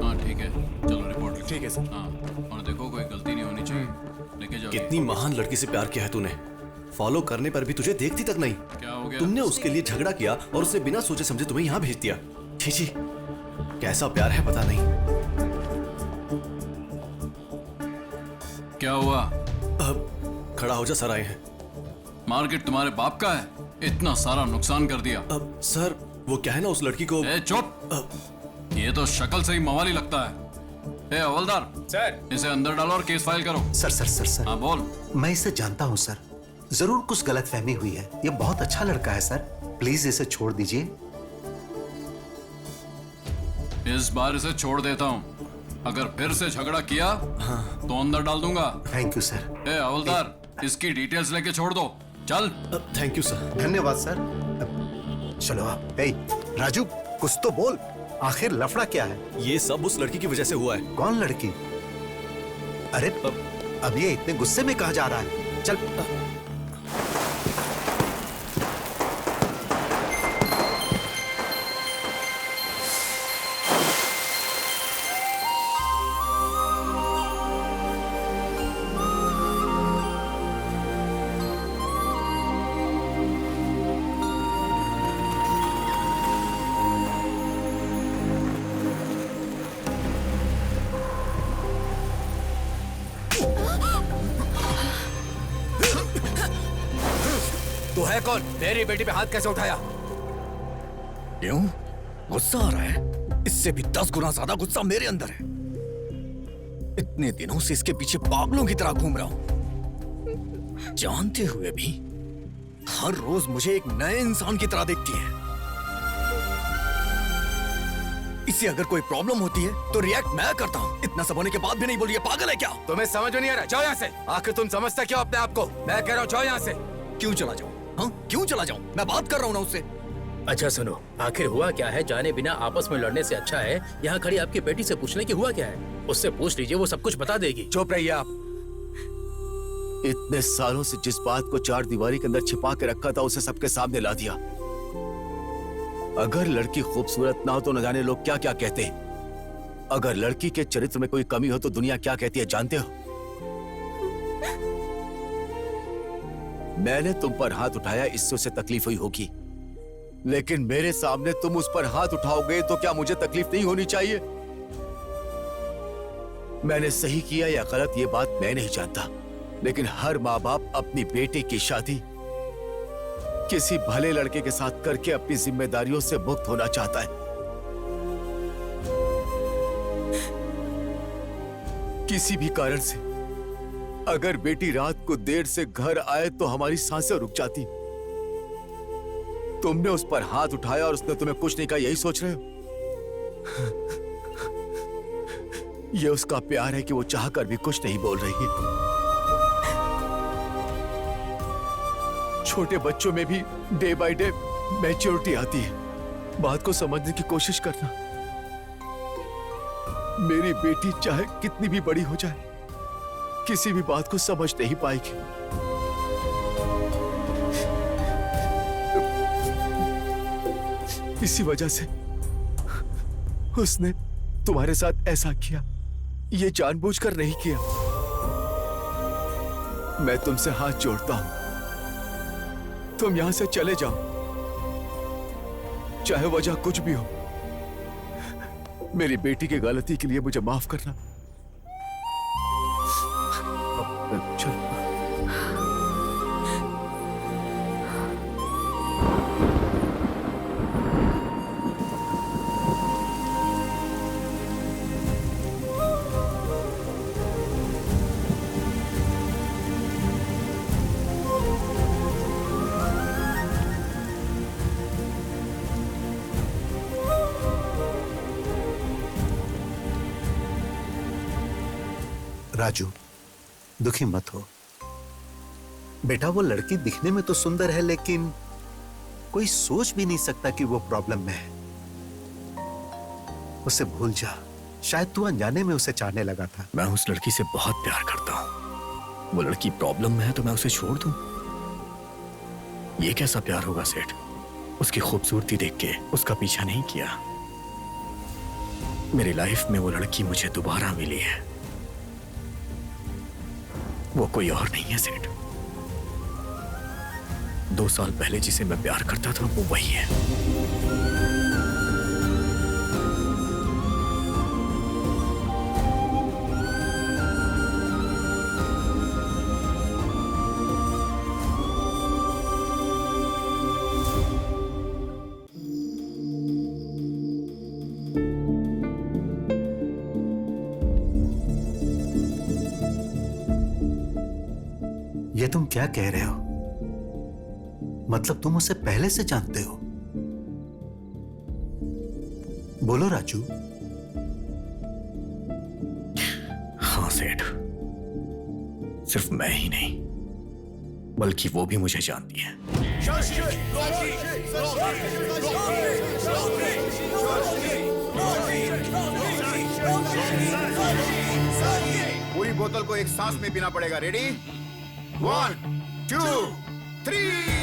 हाँ ठीक है, चलो रिपोर्ट लिखो। ठीक है सर। हाँ, और देखो कोई गलती नहीं होनी चाहिए। लेके जाओ। कितनी महान लड़की से प्यार किया है तूने, फॉलो करने पर भी तुझे देखती तक नहीं। क्या हो गया? तुमने उसके लिए झगड़ा किया और उसने बिना सोचे समझे तुम्हें यहाँ भेज दिया। छी छी, कैसा प्यार है पता नहीं। क्या हुआ? अब खड़ा हो जा, सर आए हैं। मार्केट तुम्हारे बाप का है, इतना सारा नुकसान कर दिया। अब सर वो क्या है ना, उस लड़की को। ए चुप, ये तो शक्ल से ही मवाली लगता है। ए हवलदार सर, इसे अंदर डालो और केस फाइल करो। सर हाँ बोल। मैं इसे जानता हूँ सर, जरूर कुछ गलतफहमी हुई है। ये बहुत अच्छा लड़का है सर, प्लीज इसे छोड़ दीजिए। इस बार इसे छोड़ देता हूँ, अगर फिर से झगड़ा किया तो अंदर डाल दूंगा। Thank you sir. ए हवलदार, इसकी डिटेल्स लेके छोड़ दो, चल। Thank you sir. धन्यवाद सर। चलो आप। ए, राजू कुछ तो बोल, आखिर लफड़ा क्या है? ये सब उस लड़की की वजह से हुआ है। कौन लड़की? अरे अब ये इतने गुस्से में कहा जा रहा है? चल। तू है कौन? मेरी बेटी पे हाथ कैसे उठाया? क्यों गुस्सा आ रहा है? इससे भी 10 गुना ज्यादा गुस्सा मेरे अंदर है। इतने दिनों से इसके पीछे पागलों की तरह घूम रहा हूं, जानते हुए भी हर रोज मुझे एक नए इंसान की तरह देखती है। इसे अगर कोई प्रॉब्लम होती है तो रिएक्ट मैं करता हूं, इतना सब होने के बाद भी नहीं बोली। ये पागल है क्या? तुम्हें समझ में नहीं आ रहा? जाओ यहाँ से। आखिर तुम समझते क्यों अपने आप को? मैं कह रहा हूँ जाओ यहाँ से। क्यों चला जाऊं? हाँ क्यों चला जाऊं? मैं बात कर रहा हूं ना उससे। अच्छा सुनो, आखिर हुआ क्या है? जाने बिना आपस में लड़ने से अच्छा है यहाँ खड़ी आपकी बेटी से पूछने की हुआ क्या है। उससे पूछ लीजिए, वो सब कुछ बता देगी। चुप रहिए आप। इतने सालों से जिस बात को 4 दीवारी के अंदर छिपा के रखा था, उसे सबके सामने ला दिया। अगर लड़की खूबसूरत ना हो तो न जाने लोग क्या क्या कहते हैं। अगर लड़की के चरित्र में कोई कमी हो तो दुनिया क्या कहती है जानते हो? मैंने तुम पर हाथ उठाया, इससे उसे तकलीफ हुई होगी, लेकिन मेरे सामने तुम उस पर हाथ उठाओगे तो क्या मुझे तकलीफ नहीं होनी चाहिए? मैंने सही किया या गलत ये बात मैं नहीं जानता, लेकिन हर माँ बाप अपनी बेटी की शादी किसी भले लड़के के साथ करके अपनी जिम्मेदारियों से मुक्त होना चाहता है। किसी भी कारण से अगर बेटी रात को देर से घर आए तो हमारी सांसें रुक जाती। तुमने उस पर हाथ उठाया और उसने तुम्हें कुछ नहीं कहा, यही सोच रहे हो? ये उसका प्यार है कि वो चाहकर भी कुछ नहीं बोल रही है। छोटे बच्चों में भी डे बाय डे मैच्योरिटी आती है। बात को समझने की कोशिश करना। मेरी बेटी चाहे कितनी भी बड़ी हो जाए, किसी भी बात को समझ नहीं पाएगी। इसी वजह से उसने तुम्हारे साथ ऐसा किया। ये जानबूझकर नहीं किया। मैं तुमसे हाथ जोड़ता हूं, तुम यहां से चले जाओ, चाहे वजह कुछ भी हो। मेरी बेटी की गलती के लिए मुझे माफ करना। चलो। राजू, दुखी मत हो बेटा। वो लड़की दिखने में तो सुंदर है, लेकिन कोई सोच भी नहीं सकता कि वो प्रॉब्लम में है। उसे भूल जा, शायद तू अनजाने में उसे चाहने लगा था। मैं उस लड़की से बहुत प्यार करता हूं। वो लड़की प्रॉब्लम में है तो मैं उसे छोड़ दूं? ये कैसा प्यार होगा सेठ? उसकी खूबसूरती देख के उसका पीछा नहीं किया। मेरी लाइफ में वो लड़की मुझे दोबारा मिली है। वो कोई और नहीं है सेठ। 2 साल पहले जिसे मैं प्यार करता था वो वही है। ये तुम क्या कह रहे हो? मतलब तुम उसे पहले से जानते हो? बोलो राजू। हाँ सेठ, सिर्फ मैं ही नहीं बल्कि वो भी मुझे जानती है। पूरी बोतल को एक सांस में पीना पड़ेगा। रेडी? 1 2 3।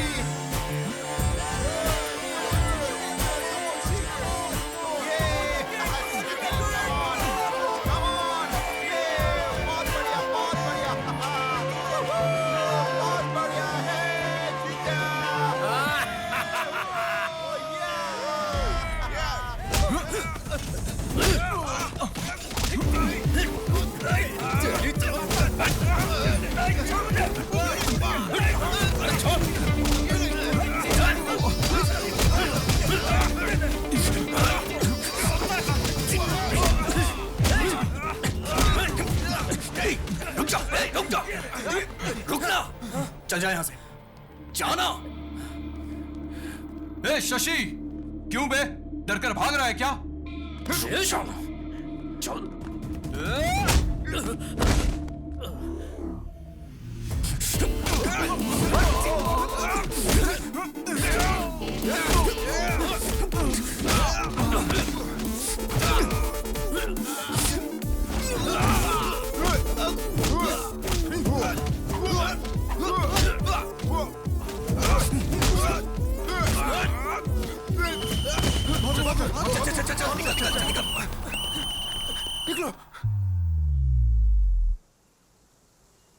चल जा यहां से, जाना। ए शशि, क्यों बे? डर कर भाग रहा है क्या? चल।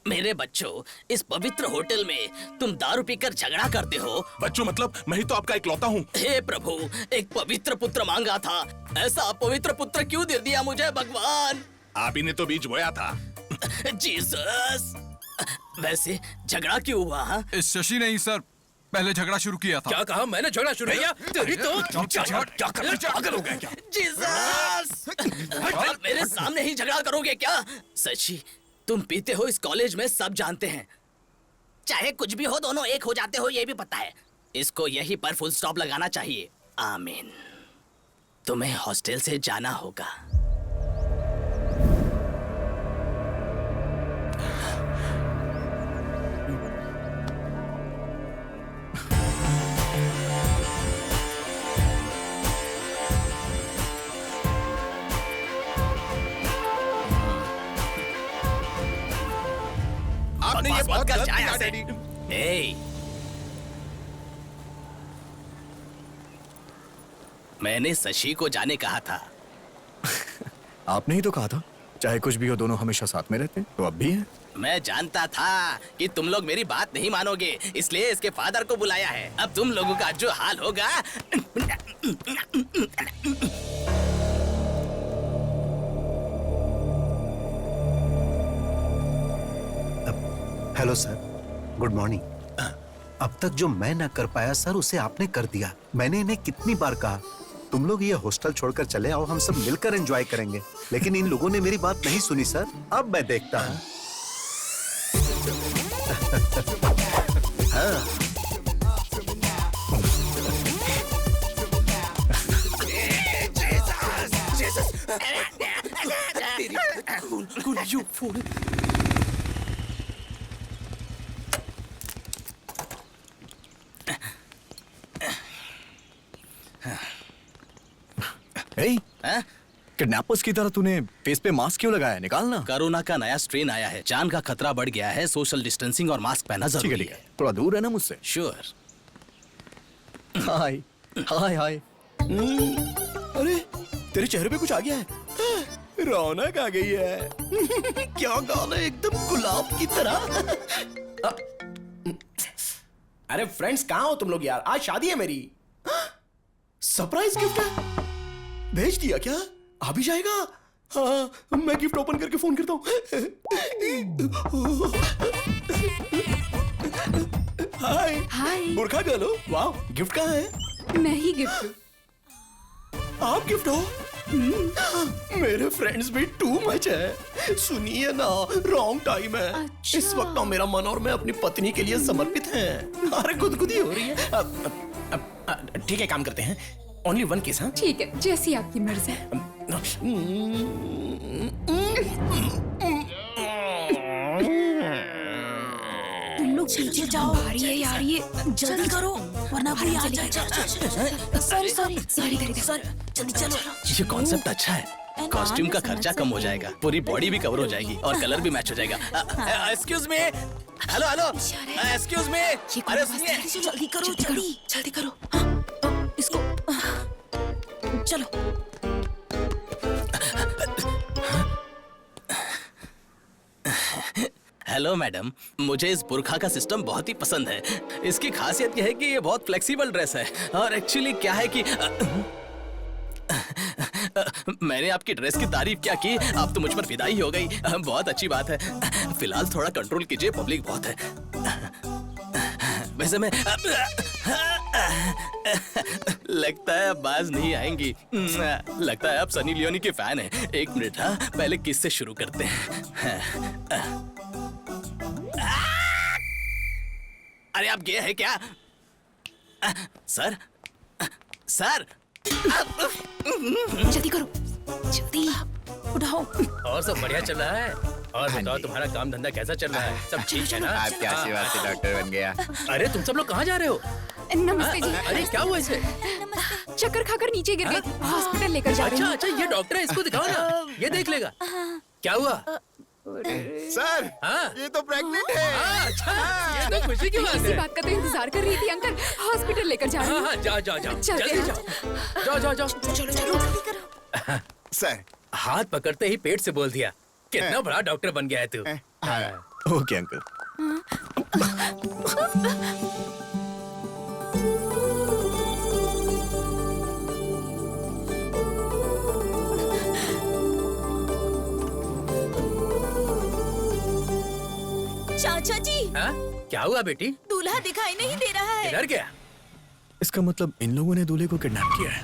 मेरे बच्चों, इस पवित्र होटल में तुम दारू पीकर झगड़ा करते हो। बच्चों मतलब मैं ही तो आपका इकलौता हूँ। हे प्रभु, एक पवित्र पुत्र मांगा था, ऐसा अपवित्र पुत्र क्यों दे दिया मुझे भगवान? आप ही ने तो बीज बोया था। जीसस। वैसे झगड़ा क्यों हुआ? हा? इस शशि ने ही सर पहले झगड़ा शुरू किया था। क्या कहा? मैंने झगड़ा शुरू किया? तेरी तो क्या कर पागल हो गया क्या? जीसस। मेरे सामने ही झगड़ा करोगे क्या? सच्ची, तुम पीते हो इस कॉलेज में सब जानते हैं। चाहे कुछ भी हो, दोनों एक हो जाते हो ये भी पता है। इसको यहीं पर फुल स्टॉप लगाना चाहिए। आमीन। तुम्हें हॉस्टल से जाना होगा। आपने ये बहुत गलत किया डैडी। ए, मैंने शशि को जाने कहा था। आपने ही तो कहा था चाहे कुछ भी हो दोनों हमेशा साथ में रहते हैं, तो अब भी हैं। मैं जानता था कि तुम लोग मेरी बात नहीं मानोगे, इसलिए इसके फादर को बुलाया है। अब तुम लोगों का जो हाल होगा। Hello sir, good morning. अब तक जो मैं ना कर पाया सर, उसे आपने कर दिया। मैंने इन्हें कितनी बार कहा तुम लोग ये हॉस्टल छोड़कर चले आओ, हम सब मिलकर एंजॉय करेंगे, लेकिन इन लोगों ने मेरी बात नहीं सुनी सर। अब मैं देखता हूं। गुल्लू फूल। किडनैपर्स की तरह तूने फेस पे मास्क क्यों लगाया? निकालना। कोरोना का नया स्ट्रेन आया है, जान का खतरा बढ़ गया है, सोशल डिस्टेंसिंग और मास्क पहनना जरूरी है। थोड़ा दूर है ना मुझसे। श्योर। हाय हाय हाय। अरे तेरे चेहरे पे कुछ आ गया है, रौनक आ गई है। क्या गाल है, एकदम गुलाब की तरह। अरे फ्रेंड्स कहाँ हो तुम लोग यार? आज शादी है मेरी। सरप्राइज गिफ्ट है, भेज दिया क्या? आ भी जाएगा? हाँ मैं गिफ्ट ओपन करके फोन करता हूँ। हाय हाय। बुरखा गर्ल हो? वाह, गिफ्ट कहाँ है? मैं ही गिफ्ट हूँ। आप गिफ्ट हो? मेरे फ्रेंड्स भी टू मच है। सुनिए ना, रॉन्ग टाइम है। अच्छा। इस वक्त तो मेरा मन और मैं अपनी पत्नी के लिए समर्पित हैं। अरे गुदगुदी हो रही है। ठीक है, काम करते हैं। Only one case. हाँ ठीक है, जैसी आपकी मर्जी। तुम लोग पीछे जाओ। भारी है यार ये, जल्दी करो वरना कोई आ जाएगा। सॉरी सॉरी सॉरी जल्दी चलो। ये कॉन्सेप्ट अच्छा है। कॉस्ट्यूम का खर्चा कम हो जाएगा, पूरी बॉडी भी कवर हो जाएगी और कलर भी मैच हो जाएगा। Excuse me, hello hello, excuse me, अरे सुनिए, जल्दी करो जल्दी करो। हाँ, इसको चलो। हेलो मैडम, मुझे इस बुरखा का सिस्टम बहुत ही पसंद है। इसकी खासियत यह है कि ये बहुत फ्लेक्सिबल ड्रेस है और एक्चुअली क्या है कि मैंने आपकी ड्रेस की तारीफ क्या की, आप तो मुझ पर फिदा ही हो गई। बहुत अच्छी बात है। फिलहाल थोड़ा कंट्रोल कीजिए, पब्लिक बहुत है। वैसे मैं लगता है अब बाज नहीं आएंगी। लगता है आप सनी लियोनी के फैन हैं। एक मिनट, हाँ पहले किस से शुरू करते हैं। अरे आप गे हैं क्या? सर सर, जल्दी करो, जल्दी उठाओ। और सब बढ़िया चल रहा है? और बताओ तुम्हारा काम धंधा कैसा चल रहा है? सब ठीक है ना? आपकी आशीर्वाद से डॉक्टर बन गया। अरे तुम सब लोग कहाँ जा रहे हो? नमस्ते जी। अरे क्या हुआ इसे? चक्कर खाकर नीचे गिर गई थी, हॉस्पिटल लेकर जा रही हूँ। अच्छा, ये डॉक्टर है, इसको दिखाओ ना, ये देख लेगा। क्या हुआ? सर, हाँ? ये तो प्रेग्नेंट है। अच्छा, ये तो खुशी की बात इसी है। बात का तो इंतजार कर रही थी अंकल। हॉस्पिटल लेकर जा रही हूँ। हाँ, जाओ जल्दी जाओ। चलो। सर, हाथ पकड़ते ही पेट से बोल दिया। कितना बड़ा डॉक्टर बन गया है तू। Okay uncle. चाचा जी, हाँ? क्या हुआ बेटी? दूल्हा दिखाई नहीं दे रहा है। किधर गया? इसका मतलब इन लोगों ने दूल्हे को किडनैप किया है।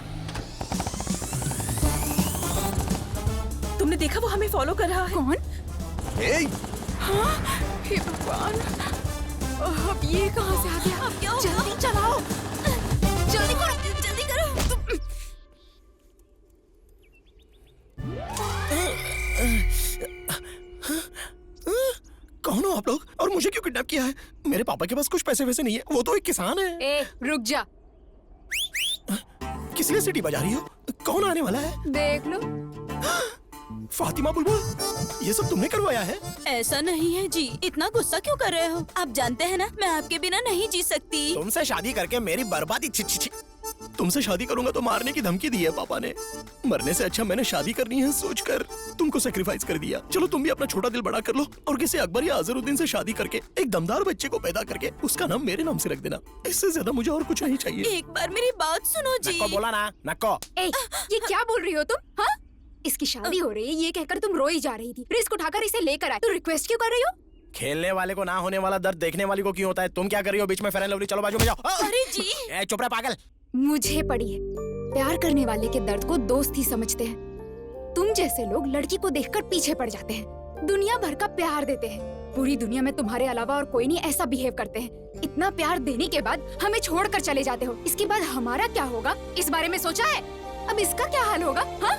तुमने देखा वो हमें फॉलो कर रहा है? कौन? हाँ? हे भगवान, अब ये कहाँ से आ गया? अब क्या होगा? जल्दी चलाओ, जल्दी करो, जल्दी करो। कौन हो आप लोग और मुझे क्यों किडनैप किया है? मेरे पापा के पास कुछ पैसे वैसे नहीं है, वो तो एक किसान है। ए, रुक जा। किस लिए सीटी बजा रही हो? कौन आने वाला है? देख लो। फातिमा बुलबुल, ये सब तुमने करवाया है? ऐसा नहीं है जी, इतना गुस्सा क्यों कर रहे हो? आप जानते हैं ना, मैं आपके बिना नहीं जी सकती। तुमसे शादी करके मेरी बर्बादी। तुमसे शादी करूंगा तो मारने की धमकी दी है पापा ने। मरने से अच्छा मैंने शादी करनी है सोचकर तुमको सेक्रीफाइस कर दिया। चलो तुम भी अपना छोटा दिल बड़ा कर लो और किसी अकबर या अजहरुद्दीन से शादी करके एक दमदार बच्चे को पैदा करके उसका नाम मेरे नाम से रख देना। इससे ज्यादा मुझे और कुछ नहीं चाहिए। एक बार मेरी बात सुनो जी। नक्को बोला ना, नक्को। ए, ये क्या बोल रही हो तुम? हाँ? इसकी शादी हो रही है ये कहकर तुम रोई जा रही थी। रिस्क उठाकर इसे लेकर आए, तो रिक्वेस्ट क्यों कर रही हो? खेलने वाले को ना होने वाला दर्द देखने वाली को क्यों होता है? तुम क्या कर रही हो बीच में? फेयर एंड लवली, चलो बाजू में जाओ। अरे जी, चुप रहे पागल। मुझे पड़ी है, प्यार करने वाले के दर्द को दोस्त ही समझते हैं। तुम जैसे लोग लड़की को देखकर पीछे पड़ जाते हैं, दुनिया भर का प्यार देते हैं। पूरी दुनिया में तुम्हारे अलावा और कोई नहीं ऐसा बिहेव करते हैं। इतना प्यार देने के बाद हमें छोड़कर चले जाते हो। इसके बाद हमारा क्या होगा, इस बारे में सोचा है? अब इसका क्या हाल होगा? हाँ?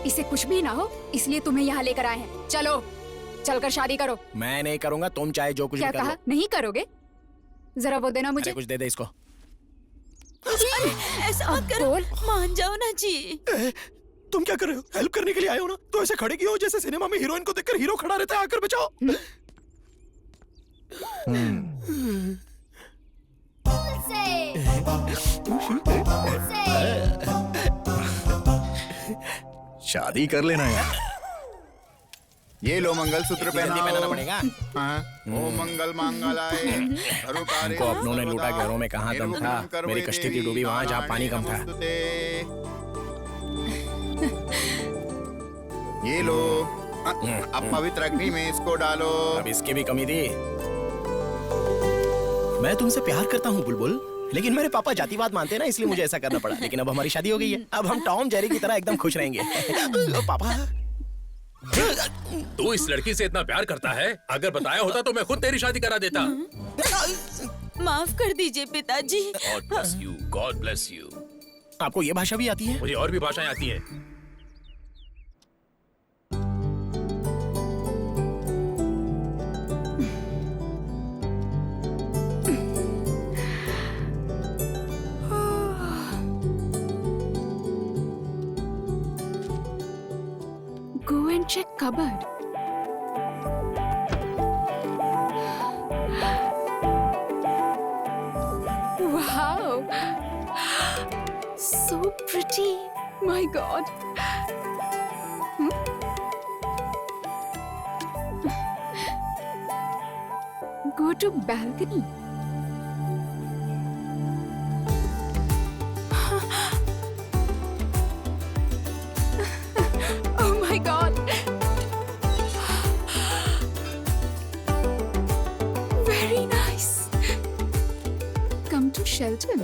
इसे कुछ भी ना हो इसलिए तुम्हें यहाँ लेकर आए हैं। चलो चलकर शादी करो। मैं नहीं करूंगा, तुम चाहे जो कुछ क्या भी कर कहा? लो। नहीं करोगे? जरा वो देना मुझे। अरे कुछ दे दे इसको। ऐसा मत करो, मान जाओ ना जी। तुम क्या कर रहे हो? हेल्प करने के लिए आए हो ना, तो ऐसे खड़े क्यों हो जैसे सिनेमा में हीरोइन को देखकर हीरो खड़ा रहता है, आकर बचाओ। शादी कर लेना यार। ये लो मंगलसूत्र जल्दी पहनाना पड़ेगा। ओ मंगल मांगलाय धरुतारे को अपनों ने लूटा, घरों में कहाँ दम था। मेरी कश्ती थी डूबी वहाँ जहाँ पानी कम था। ये लो, अब पवित्र अग्नि में इसको डालो। अब इसकी भी कमी थी। मैं तुमसे प्यार करता हूँ बुलबुल, लेकिन मेरे पापा जातिवाद मानते हैं ना, इसलिए मुझे ऐसा करना पड़ा। लेकिन अब हमारी शादी हो गई है, अब हम टॉम जेरी की तरह एकदम खुश रहेंगे। पापा, तू इस लड़की से इतना प्यार करता है, अगर बताया होता तो मैं खुद तेरी शादी करा देता। माफ कर दीजिए पिताजी। God bless you, God bless you. आपको ये भाषा भी आती है? मुझे और भी भाषाएं आती है। Go and check cupboard. Wow, so pretty. My God. Go to balcony. Oh my God. Very nice. Come to Shelton.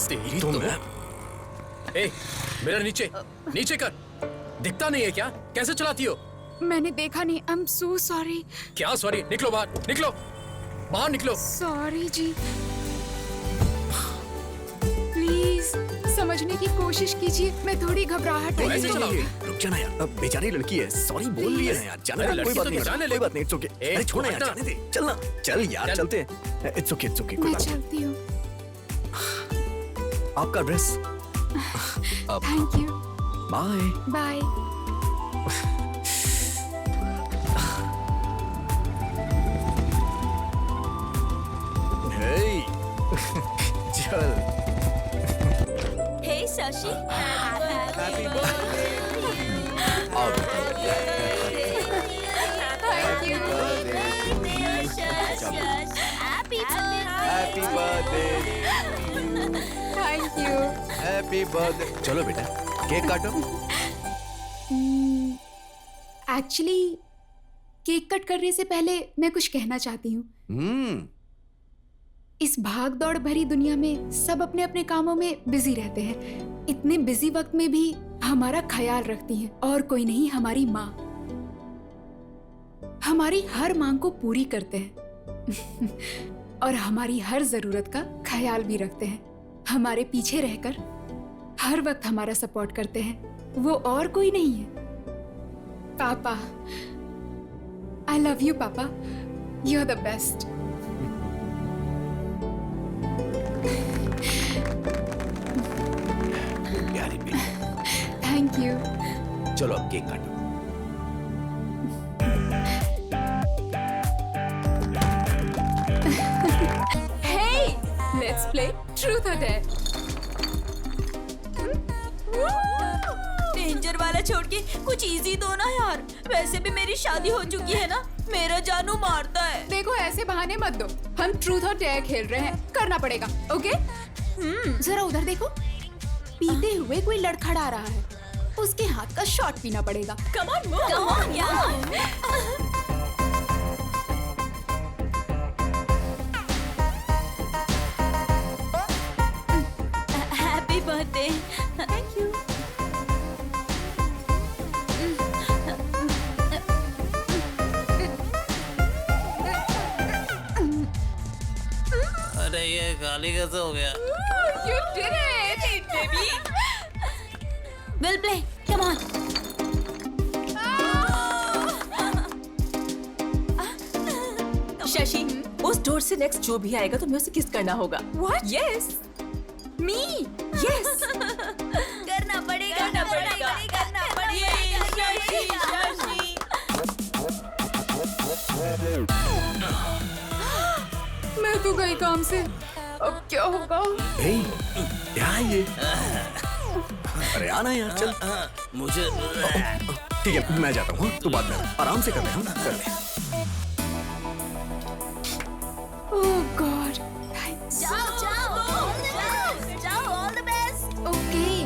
तेरी तुम ए, मेरा नीचे नीचे कर। दिखता नहीं है क्या? कैसे चलाती हो? मैंने देखा नहीं। I'm so sorry. क्या सॉरी? निकलो बाहर, निकलो बाहर, निकलो। Sorry ji. Please समझने की कोशिश कीजिए। मैं थोड़ी घबराहट है। ऐसे चलाओगी? रुक जाना यार, अब बेचारी लड़की है, सॉरी बोल लिया है यार। जाने दे, कोई बात नहीं, कोई बात नहीं, इट्स ओके। अरे छोड़ यार, जाने दे, चलना, चल यार, चलते हैं। इट्स ओके, कोई मैं बात नहीं। चलती हूँ। आपका dress. Thank you. Bye. Bye. Hey, चल। Hey Shashi, happy happy birthday. Thank you. Happy birthday. चलो बेटा, केक काटो। एक्चुअली केक कट करने से पहले मैं कुछ कहना चाहती हूँ। इस भाग दौड़ भरी दुनिया में सब अपने अपने कामों में बिजी रहते हैं। इतने बिजी वक्त में भी हमारा ख्याल रखती हैं, और कोई नहीं, हमारी माँ। हमारी हर मांग को पूरी करते हैं और हमारी हर जरूरत का ख्याल भी रखते हैं। हमारे पीछे रहकर हर वक्त हमारा सपोर्ट करते हैं। वो और कोई नहीं है, पापा। आई लव यू पापा, यू आर द बेस्ट। प्यारी बेटी। Thank you. चलो अब केक काटो। Hey, let's play truth or dare. Danger वाला छोड़ के कुछ इजी दो ना यार। वैसे भी मेरी शादी हो चुकी है ना, मेरा जानू मारता है। देखो ऐसे बहाने मत दो, हम ट्रूथ और डेयर खेल रहे हैं, करना पड़ेगा। ओके? जरा उधर देखो, पीते हुए कोई लड़खड़ा रहा है, उसके हाथ का शॉट पीना पड़ेगा। Come on move, come on यार। Happy birthday. Thank you. खाली कैसे हो गया? You did it, baby. We'll play. Come on. Shashi, उस डोर से नेक्स्ट जो भी आएगा तुम्हें उसे किस करना होगा। What? Yes. Me? Yes. करना पड़ेगा, करना पड़ेगा, करना पड़ेगा। मैं तो गई काम से, अब क्या होगा? क्या है ये? अरे आना यार, चल। मुझे ठीक है, मैं जाता हूँ। तू बात कर, आराम से कर ले, हम कर ले। Oh God. जाओ, all the best. Okay.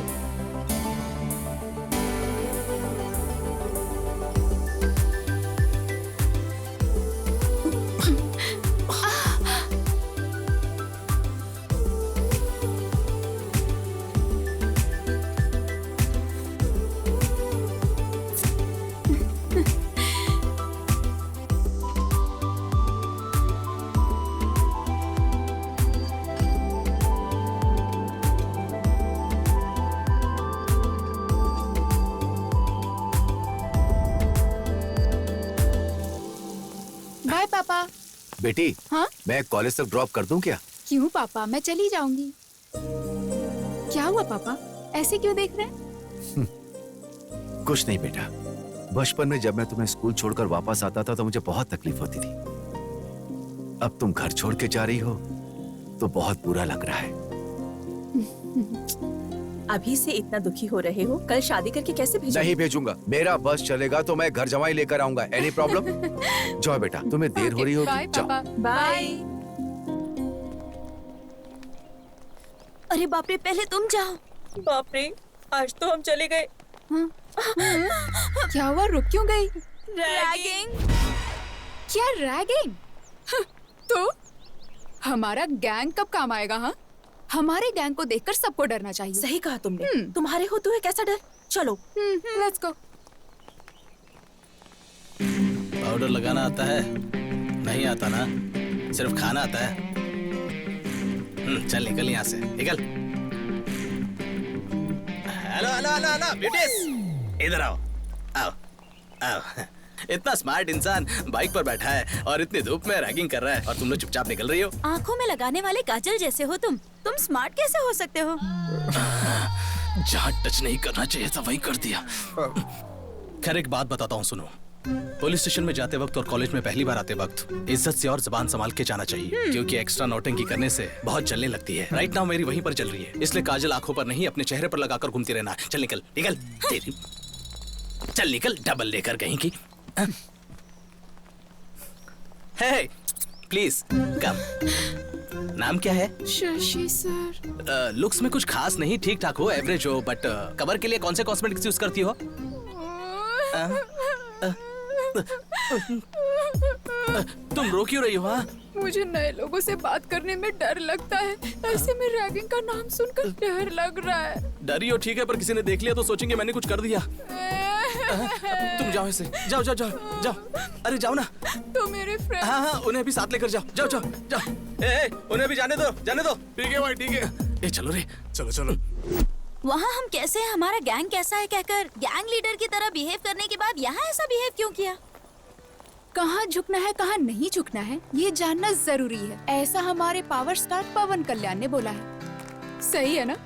Bye पापा। बेटी, हाँ? मैं कॉलेज तक ड्रॉप कर दूं क्या? क्यों पापा, मैं चली जाऊंगी। क्या हुआ पापा, ऐसे क्यों देख रहे हैं? कुछ नहीं बेटा, बचपन में जब मैं तुम्हें स्कूल छोड़कर वापस आता था तो मुझे बहुत तकलीफ होती थी। अब तुम घर छोड़ के जा रही हो तो बहुत बुरा लग रहा है। अभी से इतना दुखी हो रहे हो, कल शादी करके कैसे भेजोगे? नहीं भेजूंगा, मेरा बस चलेगा तो मैं घर जमाई लेकर आऊंगा। Any problem? जाओ बेटा, तुम्हें देर हो रही होगी, बाय जाओ। पापा, बाय। अरे बाप रे, पहले तुम जाओ। बाप रे, आज तो हम चले गए। क्या हुआ, रुक क्यों गई? रैगिंग। क्या रैगिंग? तो हमारा गैंग कब काम आएगा? हाँ, हमारे गैंग को देखकर सबको डरना चाहिए। सही कहा तुमने। तुम्हारे होते हुए कैसा डर? चलो, लेट्स गो। पाउडर लगाना आता है? नहीं आता ना, सिर्फ खाना आता है। चल निकल यहाँ से, निकल। Hello hello hello hello beauties, इधर आओ आओ आओ। इतना स्मार्ट इंसान बाइक पर बैठा है और इतनी धूप में रैगिंग कर रहा है और तुम लोग चुपचाप निकल रही हो। आंखों में लगाने वाले काजल जैसे हो तुम स्मार्ट कैसे हो सकते हो? जहाँ टच नहीं करना चाहिए था वही कर दिया। खैर एक बात बताता हूँ, सुनो। पुलिस स्टेशन में जाते वक्त और कॉलेज में पहली बार आते वक्त इज्जत से और जुबान संभाल के जाना चाहिए, क्योंकि एक्स्ट्रा नौटंकी करने से बहुत जलने लगती है। राइट नाउ मेरी वहीं पर चल रही है, इसलिए काजल आंखों पर नहीं अपने चेहरे पर लगाकर घूमती रहना। चल निकल निकल, तेरी चल निकल, डबल लेकर कहीं की। हे प्लीज कम। नाम क्या है? शशि सर। लुक्स में कुछ खास नहीं, ठीक ठाक हो, एवरेज हो, बट कवर के लिए कौन से कॉस्मेटिक्स यूज करती हो? तुम रो क्यों रही हो? हाँ, मुझे नए लोगों से बात करने में डर लगता है। ऐसे में रैगिंग का नाम सुनकर डर लग रहा है। डरी हो ठीक है, पर किसी ने देख लिया तो सोचेंगे मैंने कुछ कर दिया। तुम जाओ ऐसे, जाओ जाओ जाओ जाओ। अरे जाओ ना। तो मेरे फ्रेंड। हाँ हाँ, उन्हें भी साथ लेकर जाओ, जाओ जाओ जाओ। ए, उन्हें भी जाने दो, जाने दो। ठीक है भाई, ठीक है। ए चलो रे, चलो चलो। वहाँ हम कैसे हैं, हमारा गैंग कैसा है कहकर गैंग लीडर की तरह बिहेव करने के बाद यहाँ ऐसा बिहेव क्यों किया? कहाँ झुकना है कहाँ नहीं झुकना है ये जानना जरूरी है, ऐसा हमारे पावर स्टार पवन कल्याण ने बोला है। सही है ना?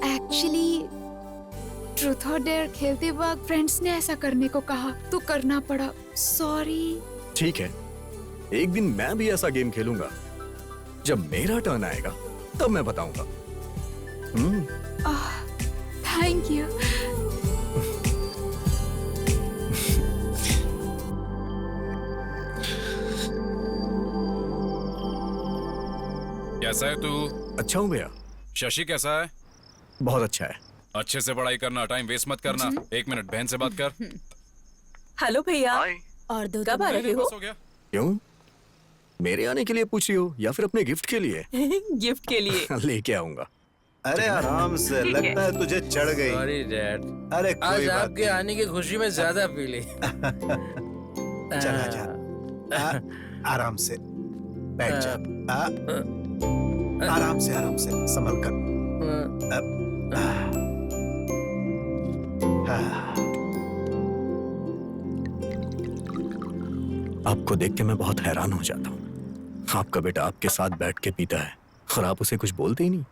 एक्चुअली ट्रूथ और डेयर खेलते वक्त फ्रेंड्स ने ऐसा करने को कहा तो करना पड़ा। सॉरी। ठीक है, एक दिन मैं भी ऐसा गेम खेलूंगा जब मेरा टर्न आएगा तब मैं बताऊंगा। Thank you. कैसा है तू? अच्छा हूँ भैया। शशि कैसा है? बहुत अच्छा है। अच्छे से पढ़ाई करना, टाइम वेस्ट मत करना। 1 मिनट बहन से बात कर। हेलो भैया। और दो कब आ रहे हो? हो गया। क्यों? मेरे आने के लिए पूछ रही हो या फिर अपने गिफ्ट के लिए? गिफ्ट के लिए। लेके आऊंगा। अरे आराम से, लगता है तुझे चढ़ गई। सॉरी डैड, अरे आज कोई बात आपके आने की खुशी में ज्यादा पी ली। चला जा। आराम से बैठ जा। आराम से संभल कर। आपको देख के मैं बहुत हैरान हो जाता हूँ। आपका बेटा आपके साथ बैठ के पीता है और आप उसे कुछ बोलते ही नहीं।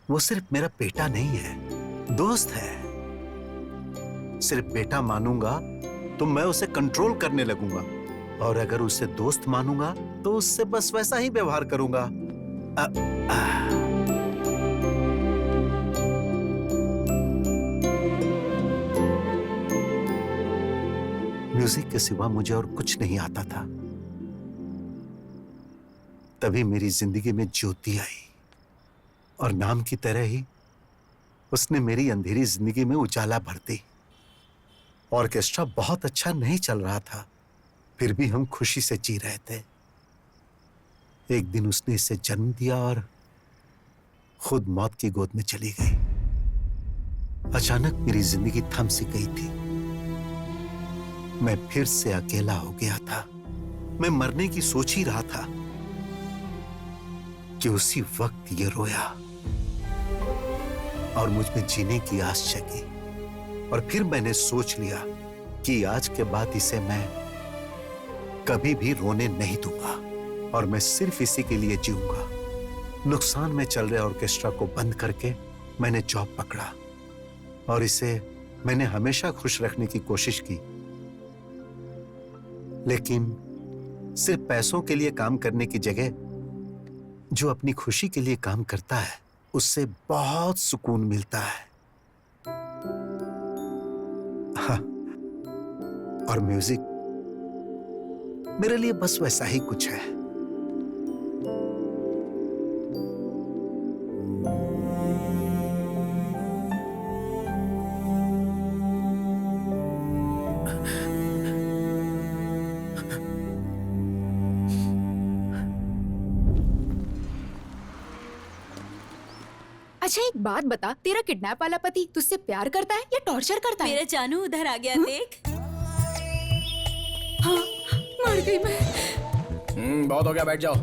वो सिर्फ मेरा बेटा नहीं है, दोस्त है। सिर्फ बेटा मानूंगा तो मैं उसे कंट्रोल करने लगूंगा, और अगर उसे दोस्त मानूंगा तो उससे बस वैसा ही व्यवहार करूंगा। म्यूजिक के सिवा मुझे और कुछ नहीं आता था। तभी मेरी जिंदगी में ज्योति आई, और नाम की तरह ही उसने मेरी अंधेरी जिंदगी में उजाला भर दी। ऑर्केस्ट्रा बहुत अच्छा नहीं चल रहा था, फिर भी हम खुशी से जी रहे थे। एक दिन उसने इसे जन्म दिया और खुद मौत की गोद में चली गई। अचानक मेरी जिंदगी थम सी गई थी। मैं फिर से अकेला हो गया था। मैं मरने की सोच ही रहा था कि उसी वक्त ये रोया और मुझ में जीने की आस जगी। और फिर मैंने सोच लिया कि आज के बाद इसे मैं कभी भी रोने नहीं दूंगा, और मैं सिर्फ इसी के लिए जीऊंगा। नुकसान में चल रहे ऑर्केस्ट्रा को बंद करके मैंने जॉब पकड़ा, और इसे मैंने हमेशा खुश रखने की कोशिश की। लेकिन सिर्फ पैसों के लिए काम करने की जगह जो अपनी खुशी के लिए काम करता है उससे बहुत सुकून मिलता है। हाँ, और म्यूजिक मेरे लिए बस वैसा ही कुछ है। अच्छा एक बात बता, तेरा किडनैप वाला पति तुझसे प्यार करता है या टॉर्चर करता है? मेरा जानू उधर आ गया, देख। हाँ, मर गई मैं। बहुत हो गया, बैठ जाओ।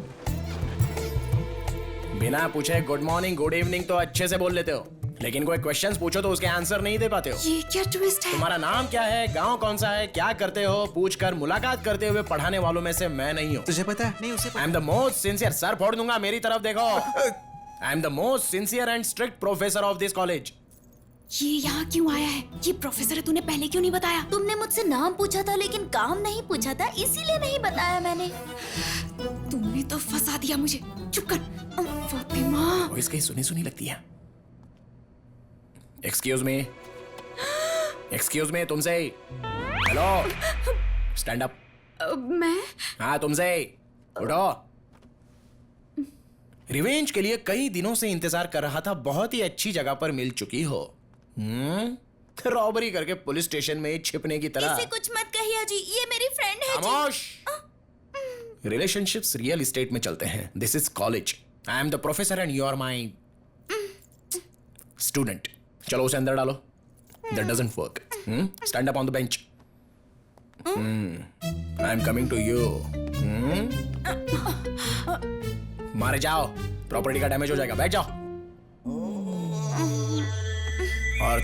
बिना पूछे गुड मॉर्निंग गुड इवनिंग तो अच्छे से बोल लेते हो, लेकिन कोई क्वेश्चंस पूछो तो उसके आंसर नहीं दे पाते हो। ये क्या ट्विस्ट है? तुम्हारा नाम क्या है, गांव कौन सा है, क्या करते हो पूछकर मुलाकात करते हुए पढ़ाने वालों में से मैं नहीं हूँ। तुझे पता है? नहीं उसे पता। आई am the most sincere, sir फोड़ दूंगा, मेरी तरफ देखो। आई am the most sincere and strict professor of this college. ये यहाँ क्यों आया है? ये प्रोफेसर है, तूने पहले क्यों नहीं बताया? तुमने मुझसे नाम पूछा था लेकिन काम नहीं पूछा था, इसीलिए नहीं बताया मैंने। तुमने तो फंसा दिया मुझे। चुप कर फातिमा। वो इसकी सुनी सुनी लगती है। एक्सक्यूज मी तुमसे। Hello, stand up. मैं? हाँ तुमसे, उठो। रिवेंज के लिए कई दिनों से इंतजार कर रहा था, बहुत ही अच्छी जगह पर मिल चुकी हो। रॉबरी करके पुलिस स्टेशन में छिपने की तरह। इसे कुछ मत कहिए जी, ये मेरी फ्रेंड है जी। खामोश। रिलेशनशिप्स रियल एस्टेट में चलते हैं। This is college. I am the professor and you are my student. चलो उसे अंदर डालो। That doesn't work. Stand up on the bench. I am coming to you. मारे जाओ, प्रॉपर्टी का डैमेज हो जाएगा। बैठ जाओ। और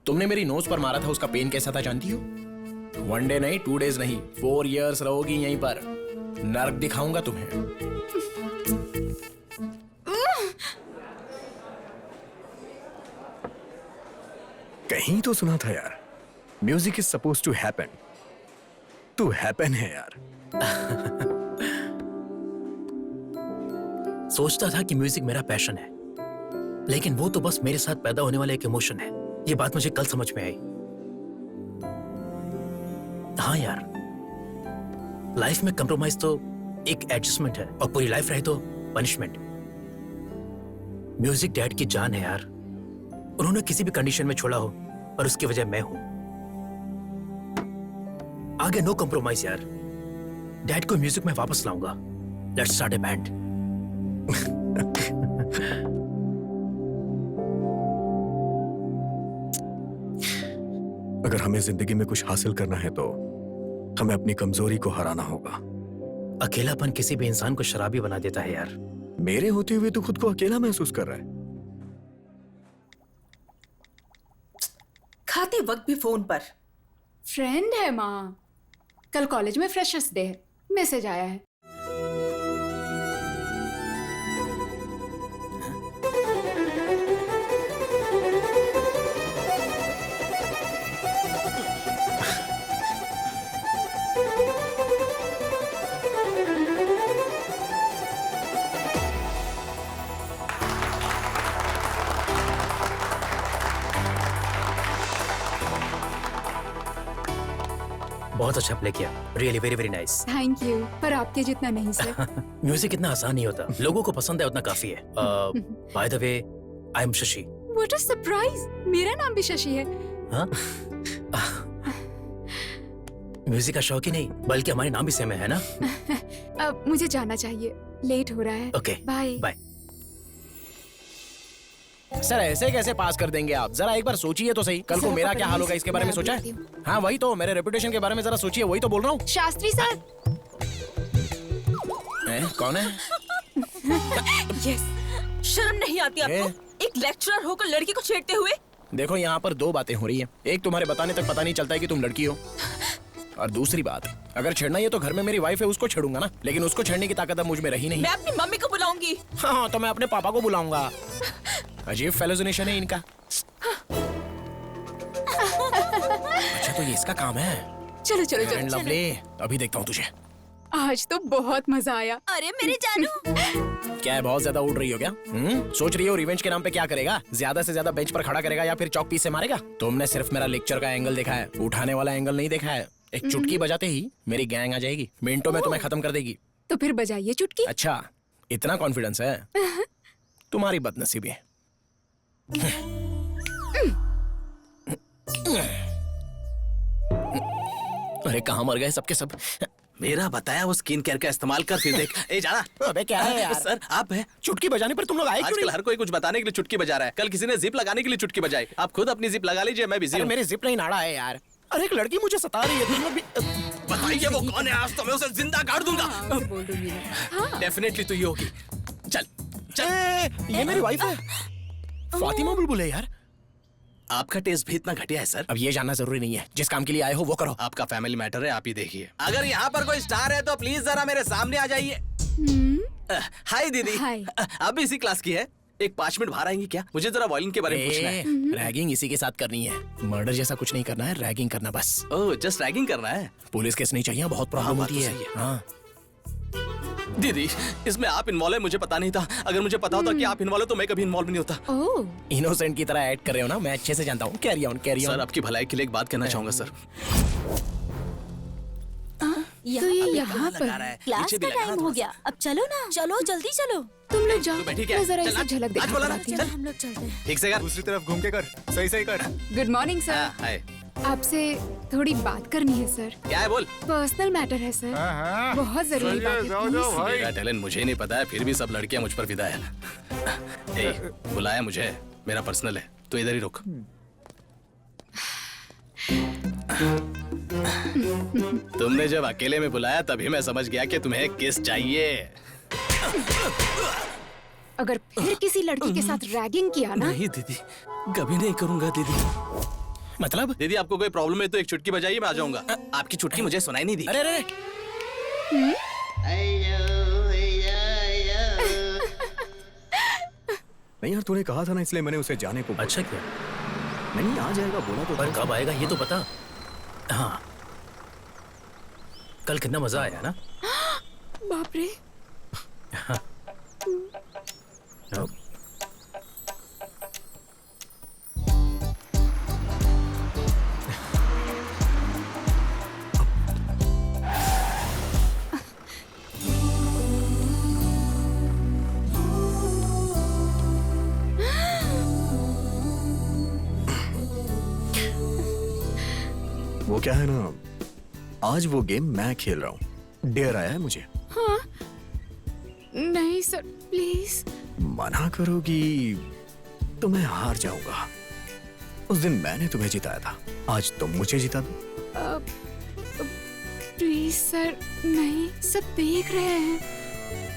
तुमने मेरी नोज पर मारा था, उसका पेन कैसा था जानती हो? 1 डे नहीं, 2 डेज नहीं, 4 years रहोगी यहीं पर। नर्क दिखाऊंगा तुम्हें। कहीं तो सुना था यार, music is suppose to happen. तू हैपन है यार। सोचता था कि म्यूजिक मेरा पैशन है, लेकिन वो तो बस मेरे साथ पैदा होने वाला एक इमोशन है। ये बात मुझे कल समझ में आई। हाँ यार, लाइफ में कंप्रोमाइज तो एक एडजस्टमेंट है, और पूरी लाइफ रहे तो पनिशमेंट। म्यूजिक डैड की जान है यार। उन्होंने किसी भी कंडीशन में छोड़ा हो, और उसकी वजह मैं हूं। आगे नो कंप्रोमाइज यार। डैड को म्यूजिक में वापस लाऊंगा। Let's start a band. अगर हमें जिंदगी में कुछ हासिल करना है तो हमें अपनी कमजोरी को हराना होगा। अकेलापन किसी भी इंसान को शराबी बना देता है यार। मेरे होते हुए तो खुद को अकेला महसूस कर रहा है। खाते वक्त भी फोन पर। फ्रेंड है माँ, कल कॉलेज में फ्रेशर्स डे है, मैसेज आया है। बहुत अच्छा प्ले किया, really very very nice. Thank you, पर आपके जितना नहीं सर। म्यूजिक इतना आसान नहीं होता, लोगों को पसंद है उतना काफी है। By the way, I am Shashi. What a surprise, मेरा नाम भी शशि है। हाँ? म्यूजिक का शौक ही नहीं, बल्कि हमारे नाम भी सेम है ना? अब मुझे जाना चाहिए, लेट हो रहा है। Okay, bye bye. सर ऐसे कैसे पास कर देंगे आप? जरा एक बार सोचिए तो सही, कल को मेरा क्या हाल होगा इसके बारे में सोचा है? हाँ वही तो, मेरे रेपुटेशन के बारे में जरा सोचिए, वही तो बोल रहा हूँ। शास्त्री सर। कौन है? यस, शर्म नहीं आती आपको? एक लेक्चरर होकर लड़की को छेड़ते हुए। देखो यहाँ पर दो बातें हो रही हैं। एक, तुम्हारे बताने तक पता नहीं चलता है कि तुम लड़की हो, और दूसरी बात, अगर छेड़ना ही है तो घर में मेरी वाइफ है, उसको छेड़ूंगा ना, लेकिन उसको छेड़ने की ताकत अब मुझ में रही नहीं। मैं अपनी मम्मी को बुलाऊंगी। हाँ तो मैं अपने पापा को बुलाऊंगा। अजीब फेलोजिनेशन है इनका। अच्छा तो ये इसका काम है। चलो चलो चलो, लवली, अभी देखता हूँ तुझे। आज तो बहुत मजा आया। अरे मेरे जानू। क्या है, बहुत ज्यादा उड़ रही हो क्या? सोच रही हो रिवेंज के नाम पे क्या करेगा? ज्यादा से ज्यादा बेंच पर खड़ा करेगा या फिर चौक पीस से मारेगा? तुमने सिर्फ मेरा लेक्चर का एंगल देखा है, उठाने वाला एंगल नहीं देखा है। एक चुटकी बजाते ही मेरी गैंग आ जाएगी, मिनटों में तुम्हें खत्म कर देगी। तो फिर बजाइए चुटकी। अच्छा, इतना कॉन्फिडेंस है? तुम्हारी बदनसीबी। अरे कहाँ मर गए सबके सब? मेरा बताया वो स्किन केयर का इस्तेमाल कर, फिर देख। ए जाना। अबे क्या है यार? सर आप है। चुटकी बजाने पर तुम लोग आए क्यों आजकल नहीं? हर कोई कुछ बताने के लिए चुटकी बजा रहा है। कल किसी ने जिप लगाने के लिए चुटकी बजाई। आप खुद अपनी जिप लगा लीजिए, मैं बिजी अरे हूँ। मेरी जिप नहीं नाड़ा है यार। अरे एक लड़की मुझे सता रही है, तुम लोग भी। बताइए वो कौन है, आज तो मैं उसे जिंदा काट दूंगा। बोल दूंगी मैं। डेफिनेटली तू ही होगी। चल चल। ये मेरी वाइफ है, फातिमा बुलबुल है यार। आपका टेस्ट भी इतना घटिया है सर? अब ये जानना जरूरी नहीं है, जिस काम के लिए आए हो वो करो। आपका फैमिली मैटर है, आप ही देखिए। अगर यहाँ पर कोई स्टार है तो प्लीज जरा मेरे सामने आ जाइए। हाय दीदी। हाय। आप भी इसी क्लास की है? एक 5 मिनट बाहर आएंगी क्या? मुझे जरा वायलिन के बारे में पूछना है। रैगिंग इसी के साथ करनी है, मर्डर जैसा कुछ नहीं करना है, रैगिंग करना बस। ओह जस्ट रैगिंग करना है? पुलिस केस नहीं चाहिए, बहुत प्रॉब्लम बात होती तो है। सही है। हाँ दीदी इसमें आप इन्वॉल्व है, मुझे पता नहीं था। अगर मुझे पता होता कि आप इन्वॉल्व तो मैं कभी इन्वॉल्व नहीं होता। ओह इनोसेंट की तरह ऐड कर रहे हो ना, मैं अच्छे से जानता हूँ। Carry on carry on. Sir आपकी भलाई के लिए एक बात कहना चाहूंगा सर। तो ये यहाँ पर क्लास का टाइम हो गया, अब चलो ना। चलो जल्दी चलो। तुम लोग जाओ, बैठी क्या? मैं जरा चल, इसे आज- झलक आज देखना बोला ना, चाहती हूँ। चल। हम लोग चलते हैं। ठीक से कर। दूसरी तरफ घूम के कर, सही सही कर। Good morning sir. हाय। आपसे थोड़ी बात करनी है सर। क्या है बोल? पर्सनल मैटर है सर, बहुत जरूरी बात है। प्लीज। मेरा टैलेंट मुझे नहीं पता है, फिर भी सब लड़कियां मुझ पर फिदा है। ए, बुलाया मुझे, मेरा पर्सनल है, तो इधर ही रुक। तुमने जब अकेले में बुलाया तभी मैं समझ गया कि तुम्हें किस चाहिए। अगर फिर किसी लड़की के साथ रैगिंग किया ना। नहीं दीदी, कभी नहीं करूंगा दीदी। मतलब? दीदी आपको कोई प्रॉब्लम है तो एक चुटकी बजाइए, मैं आ जाऊंगा। आपकी चुटकी मुझे सुनाई नहीं दी। अरे अरे नहीं यार, तूने कहा था ना, इसलिए मैंने उसे जाने को। अच्छा क्या? नहीं आ जाएगा बोला तो। पर कब आएगा ये तो पता। हाँ कल कितना मजा आया ना। बाप रे। वो क्या है ना, आज वो गेम मैं खेल रहा हूँ। डेयर आया है मुझे। हाँ? नहीं सर, प्लीज। मना करोगी तो मैं हार जाऊंगा। उस दिन मैंने तुम्हें जिताया था, आज तुम मुझे जिता दो। प्लीज सर, नहीं, सब देख रहे हैं।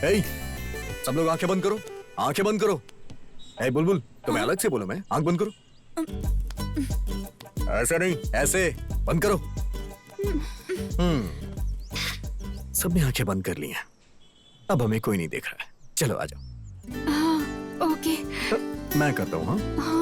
ए, सब लोग आंखें बंद करो, आंखें बंद करो। ए बुलबुल, तुम्हें अलग से बोलो, मैं आंख बंद करो। ऐसे नहीं, ऐसे बंद करो। सबने आंखें बंद कर ली हैं। अब हमें कोई नहीं देख रहा है। चलो आ जाओ। हाँ, ओके। मैं करता हूँ। हाँ।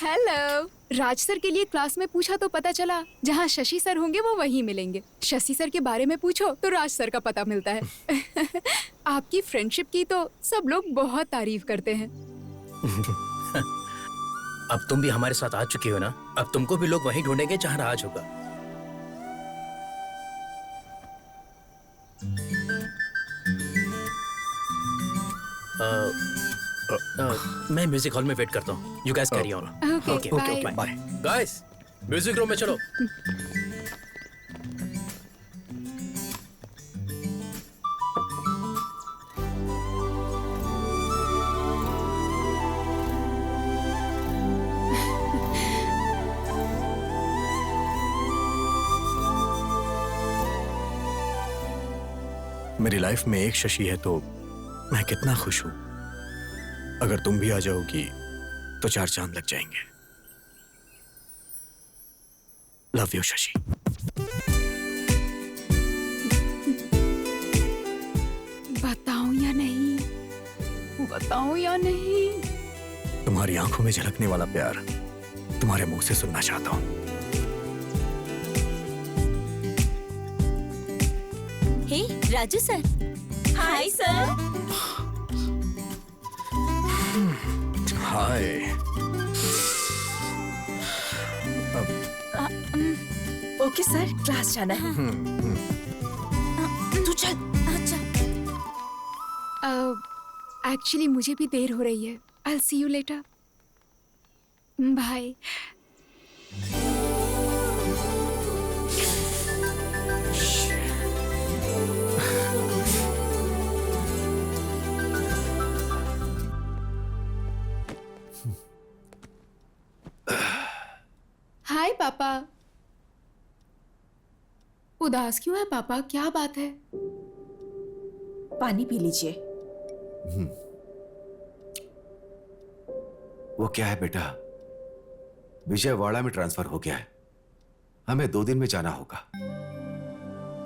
हेलो। राज सर के लिए क्लास में पूछा तो पता चला जहाँ शशि सर होंगे वो वहीं मिलेंगे। शशि सर के बारे में पूछो तो राज सर का पता मिलता है। आपकी फ्रेंडशिप की तो सब लोग बहुत तारीफ करते हैं। अब तुम भी हमारे साथ आ चुकी हो ना, अब तुमको भी लोग वहीं ढूंढेंगे जहाँ राज होगा। मैं म्यूजिक हॉल में वेट करता हूँ। You guys carry on. Okay, bye. Bye. Guys, music room में चलो। मेरी लाइफ में एक शशि है तो मैं कितना खुश हूं। अगर तुम भी आ जाओगी तो 4 चांद लग जाएंगे। Love you Shashi. बताऊं या नहीं? बताऊं या नहीं? तुम्हारी आंखों में झलकने वाला प्यार तुम्हारे मुंह से सुनना चाहता हूं। Hey Raju sir. Hi sir. Hi. Okay sir, class जाना है। तू चल। अच्छा। एक्चुअली मुझे भी देर हो रही है। I'll see you later. Bye. Hi पापा। उदास क्यों है पापा? क्या बात है? पानी पी लीजिए। वो क्या है बेटा, विजयवाड़ा में ट्रांसफर हो गया है। हमें 2 दिन में जाना होगा।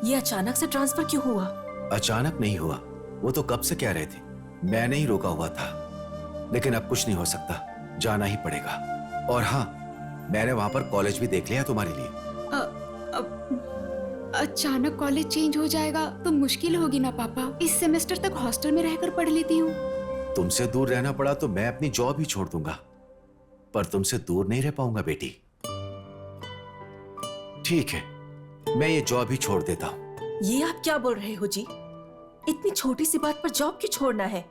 ये अचानक से ट्रांसफर क्यों हुआ? अचानक नहीं हुआ, वो तो कब से कह रहे थे। मैंने ही रोका हुआ था, लेकिन अब कुछ नहीं हो सकता, जाना ही पड़ेगा। और हाँ, मैंने वहां पर कॉलेज भी देख लिया तुम्हारे लिए। अचानक कॉलेज चेंज हो जाएगा तो मुश्किल होगी ना पापा। इस सेमेस्टर तक हॉस्टल में रहकर पढ़ लेती हूँ। तुमसे दूर रहना पड़ा तो मैं अपनी जॉब ही छोड़ दूंगा, पर तुमसे दूर नहीं रह पाऊंगा बेटी। ठीक है, मैं ये जॉब ही छोड़ देता हूँ। ये आप क्या बोल रहे हो जी? इतनी छोटी सी बात पर जॉब क्यों छोड़ना है?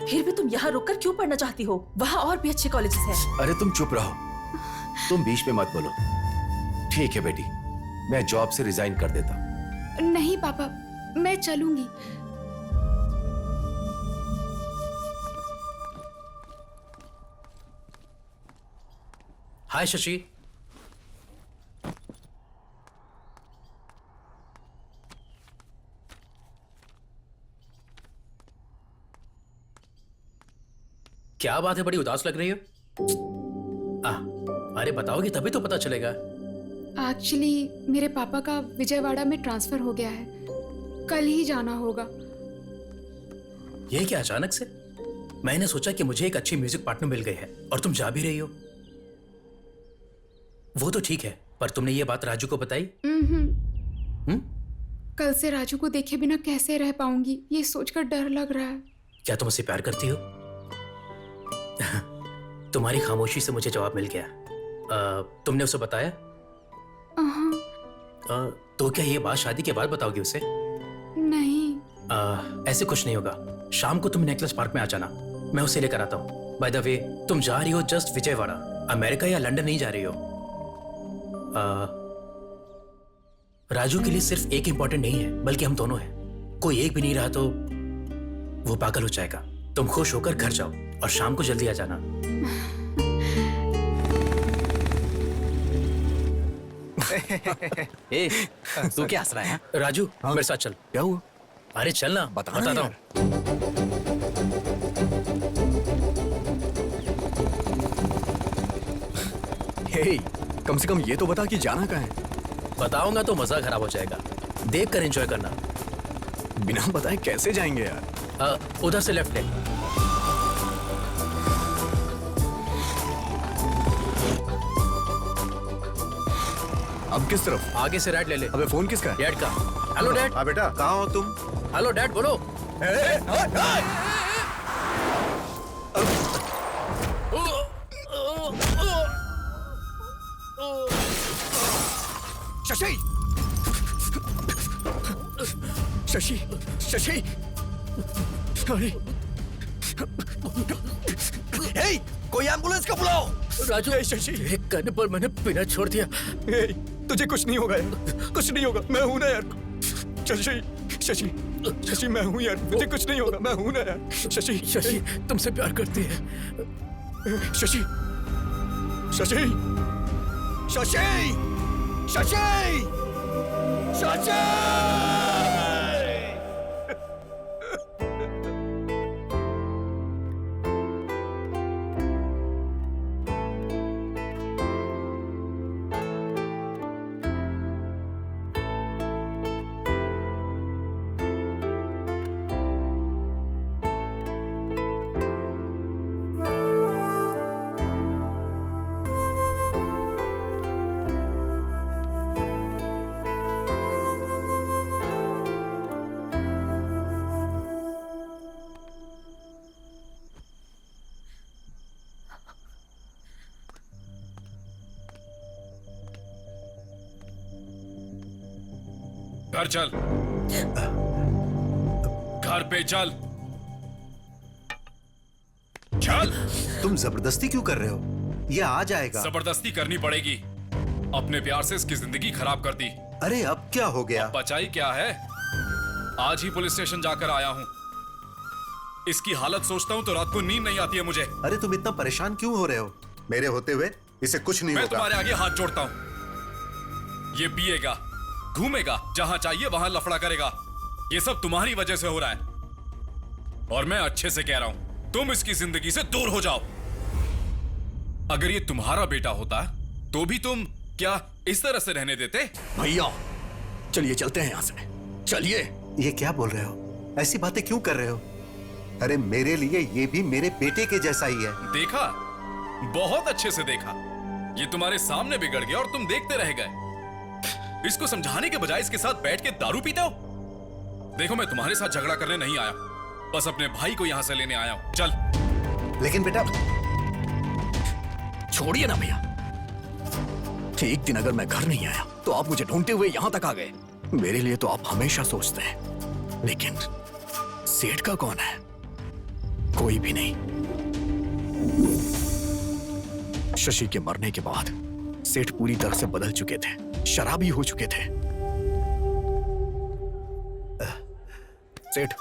फिर भी तुम यहाँ रुककर क्यों पढ़ना चाहती हो? वहाँ और भी अच्छे कॉलेजेस हैं। अरे तुम चुप रहो, तुम बीच में मत बोलो। ठीक है बेटी, मैं जॉब से रिजाइन कर देता हूँ। नहीं पापा, मैं चलूंगी। हाय शशि। क्या बात है, बड़ी उदास लग रही हो? अरे बताओगे तभी तो पता चलेगा। एक्चुअली मेरे पापा का विजयवाड़ा में ट्रांसफर हो गया है, कल ही जाना होगा। ये क्या अचानक से? मैंने सोचा कि मुझे एक अच्छी म्यूजिक पार्टनर मिल गई है और तुम जा भी रही हो। वो तो ठीक है, पर तुमने ये बात राजू को बताई? कल से राजू को देखे बिना कैसे रह पाऊंगी, ये सोचकर डर लग रहा है। क्या तुम उससे प्यार करती हो? तुम्हारी खामोशी से मुझे जवाब मिल गया। तुमने उसे बताया? तो क्या ये बात शादी के बाद बताओगी उसे? नहीं। ऐसे कुछ नहीं होगा। शाम को तुम नेकलेस पार्क में आ जाना, मैं उसे लेकर आता हूँ। बाय द वे, तुम जा रही हो जस्ट विजयवाड़ा, अमेरिका या लंदन नहीं जा रही हो। राजू के लिए सिर्फ एक इंपॉर्टेंट नहीं है, बल्कि हम दोनों हैं। कोई एक भी नहीं रहा तो वो पागल हो जाएगा। तुम खुश होकर घर जाओ और शाम को जल्दी आ जाना। ए, तू क्या हंस रहा है? राजू, मेरे साथ चल। क्या हुआ? अरे चलना, बताता हूँ। हे, कम से कम ये तो बता कि जाना कहाँ है? बताऊंगा तो मजा खराब हो जाएगा। देख कर एंजॉय करना। बिना बताए कैसे जाएंगे यार? उधर से लेफ्ट है। अब किस तरफ? आगे से राइट ले ले। अबे फोन किसका है? डैड का। Hello dad. हाँ बेटा, कहाँ हो तुम? हेलो डैड, बोलो। शशि! शशि! शशि! अरे! हे! कोई एम्बुलेंस को बुलाओ! राजू, शशि, एक करने पर मैंने पीना छोड़ दिया। तुझे कुछ नहीं होगा यार, कुछ नहीं होगा, मैं हूं ना यार। शशि! शशि! शशि, मैं हूं यार, मुझे कुछ नहीं होगा, मैं हूं ना यार। शशि! शशि, तुमसे प्यार करती है। शशि! शशि! शशि! शशि! शशि! घर चल, घर पे चल, चल। तुम जबरदस्ती क्यों कर रहे हो? ये आ जाएगा। जबरदस्ती करनी पड़ेगी। अपने प्यार से इसकी जिंदगी खराब कर दी। अरे अब क्या हो गया? बचाई क्या है? आज ही पुलिस स्टेशन जाकर आया हूँ। इसकी हालत सोचता हूँ तो रात को नींद नहीं आती है मुझे। अरे तुम इतना परेशान क्यों हो रहे हो? मेरे होते हुए इसे कुछ नहीं मैं होगा। तुम्हारे आगे हाथ जोड़ता हूँ। ये पिएगा, घूमेगा, जहां चाहिए वहां लफड़ा करेगा। ये सब तुम्हारी वजह से हो रहा है और मैं अच्छे से कह रहा हूं, तुम इसकी जिंदगी से दूर हो जाओ। अगर ये तुम्हारा बेटा होता तो भी तुम क्या इस तरह से रहने देते? भैया, चलिए चलते हैं यहाँ से, चलिए। ये क्या बोल रहे हो? ऐसी बातें क्यों कर रहे हो? अरे मेरे लिए ये भी मेरे बेटे के जैसा ही है। देखा, बहुत अच्छे से देखा। ये तुम्हारे सामने बिगड़ गया और तुम देखते रह गए। इसको समझाने के बजाय इसके साथ बैठ के दारू पीते हो। देखो, मैं तुम्हारे साथ झगड़ा करने नहीं आया, बस अपने भाई को यहां से लेने आया हूं। चल। लेकिन बेटा, छोड़िए ना भैया। एक दिन अगर मैं घर नहीं आया तो आप मुझे ढूंढते हुए यहां तक आ गए। मेरे लिए तो आप हमेशा सोचते हैं, लेकिन सेठ का कौन है? कोई भी नहीं। शशि के मरने के बाद सेठ पूरी तरह से बदल चुके थे, शराबी हो चुके थे। सेठ,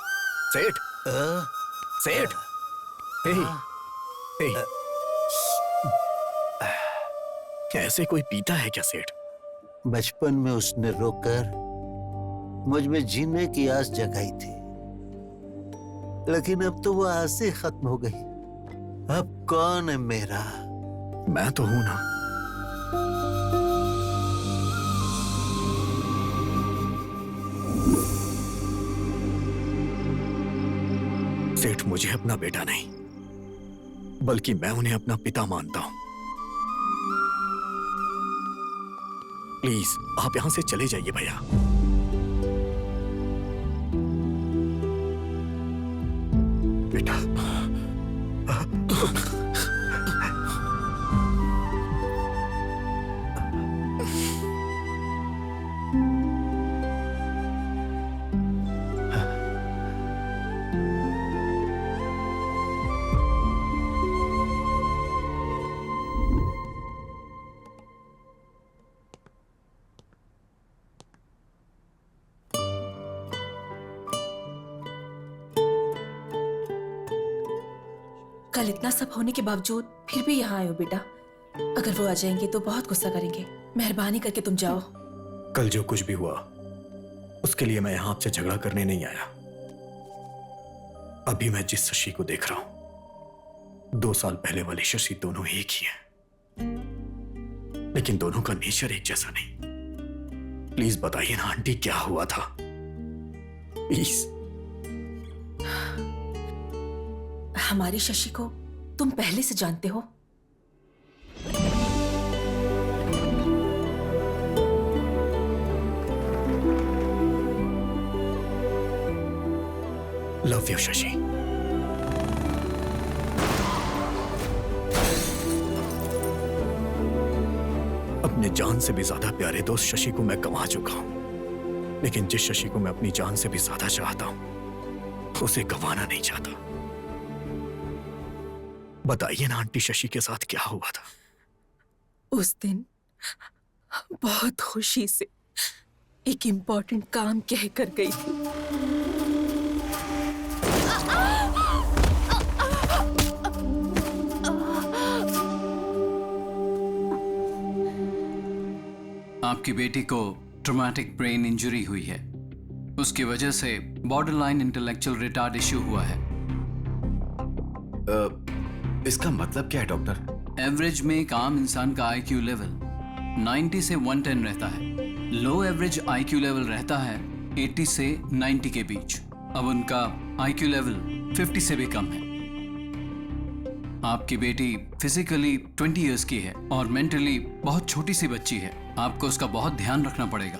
सेठ, सेठ, ऐसे कोई पीता है क्या सेठ? बचपन में उसने रोकर मुझ में जीने की आस जगाई थी, लेकिन अब तो वो आस ही खत्म हो गई। अब कौन है मेरा? मैं तो हूं ना। सेठ मुझे अपना बेटा नहीं, बल्कि मैं उन्हें अपना पिता मानता हूं। प्लीज आप यहां से चले जाइए भैया। बेटा कल इतना सब होने के बावजूद फिर भी यहाँ आए हो बेटा। अगर वो आ जाएंगे तो बहुत गुस्सा करेंगे। मेहरबानी करके तुम जाओ। कल जो कुछ भी हुआ उसके लिए मैं यहां आपसे झगड़ा करने नहीं आया। अभी मैं जिस शशि को देख रहा हूं 2 साल पहले वाली शशि दोनों एक ही हैं, लेकिन दोनों का नेचर एक जैसा नहीं। प्लीज बताइए ना आंटी क्या हुआ था, प्लीज। हमारी शशि को तुम पहले से जानते हो। Love you Shashi. अपने जान से भी ज्यादा प्यारे दोस्त शशि को मैं गंवा चुका हूं, लेकिन जिस शशि को मैं अपनी जान से भी ज्यादा चाहता हूं उसे गंवाना नहीं चाहता। बताइए ना आंटी शशि के साथ क्या हुआ था? उस दिन बहुत खुशी से एक इम्पोर्टेंट काम कह कर गई थी। आपकी बेटी को ट्रॉमेटिक ब्रेन इंजरी हुई है। उसकी वजह से बॉर्डरलाइन इंटेलेक्चुअल रिटार्ड इश्यू हुआ है। इसका मतलब क्या है डॉक्टर? एवरेज में एक आम इंसान का आईक्यू लेवल 90 से 110 रहता है। लो एवरेज आईक्यू लेवल रहता है 80 से 90 के बीच। अब उनका आईक्यू लेवल 50 से भी कम है। आपकी बेटी फिजिकली 20 इयर्स की है और मेंटली बहुत छोटी सी बच्ची है। आपको उसका बहुत ध्यान रखना पड़ेगा।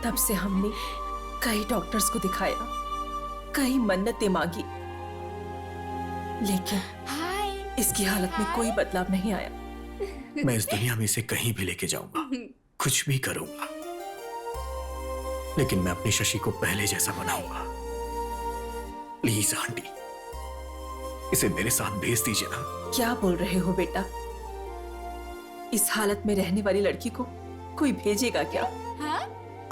तब से हमने कई डॉक्टर्स को दिखाया, कई मन्नतें मांगी, लेकिन इसकी हालत में कोई बदलाव नहीं आया। मैं इस दुनिया में इसे कहीं भी लेके जाऊंगा, कुछ भी करूंगा, लेकिन मैं अपनी शशि को पहले जैसा बनाऊंगा। प्लीज आंटी, इसे मेरे साथ भेज दीजिए ना। क्या बोल रहे हो बेटा? इस हालत में रहने वाली लड़की को कोई भेजेगा क्या?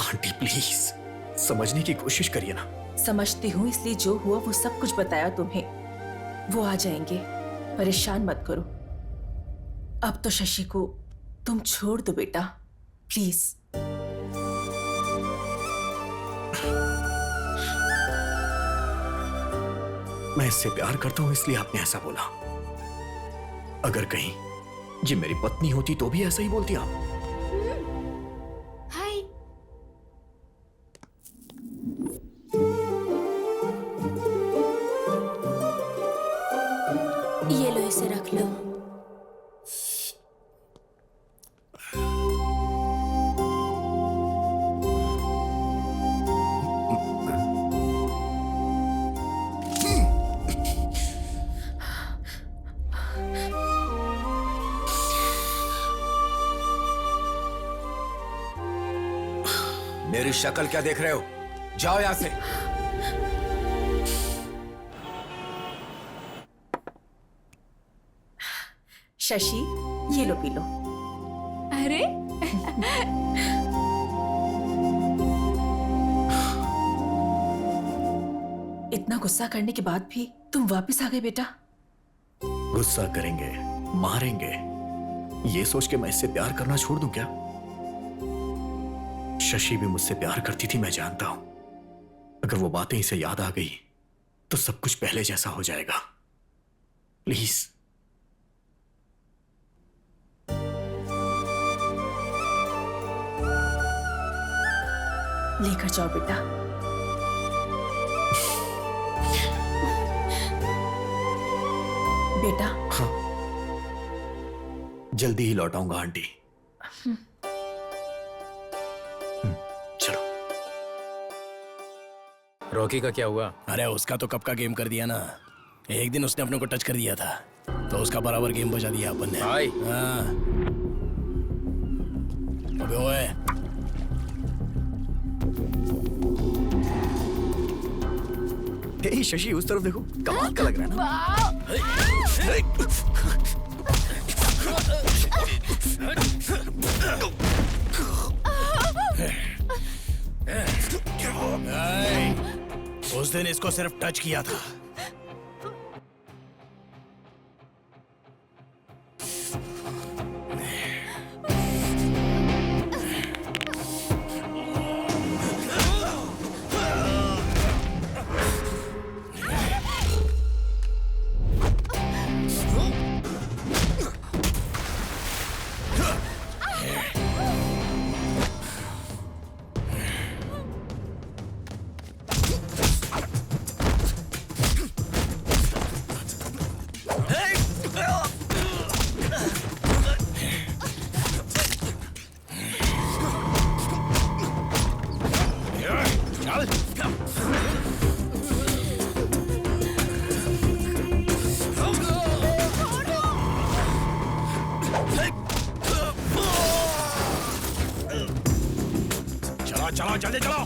आंटी प्लीज समझने की कोशिश करिए ना। समझती हूँ, इसलिए जो हुआ वो सब कुछ बताया तुम्हें। वो आ जाएंगे, परेशान मत करो। अब तो शशि को तुम छोड़ दो बेटा, प्लीज। मैं इससे प्यार करता हूं इसलिए आपने ऐसा बोला। अगर कहीं ये मेरी पत्नी होती तो भी ऐसा ही बोलती आप। हाय। ये लो, इसे रख लो। मेरी शक्ल क्या देख रहे हो? जाओ यहां से। शशि, ये लो, पी लो। अरे इतना गुस्सा करने के बाद भी तुम वापस आ गए बेटा। गुस्सा करेंगे, मारेंगे, ये सोच के मैं इससे प्यार करना छोड़ दूं क्या? शशि भी मुझसे प्यार करती थी, मैं जानता हूं। अगर वो बातें इसे याद आ गई तो सब कुछ पहले जैसा हो जाएगा। प्लीज। लेकर जाओ बेटा। बेटा। हाँ, जल्दी ही लौट आऊंगा आंटी। चलो। रॉकी का क्या हुआ? अरे उसका तो कब का गेम कर दिया ना। एक दिन उसने अपने को टच कर दिया था तो उसका बराबर गेम बजा दिया अपन ने। भाई। हाँ। अबे ओए। हे शशि, उस तरफ देखो, कमाल का लग रहा है ना। उस दिन इसको सिर्फ टच किया था। चलो जल्दी चलो।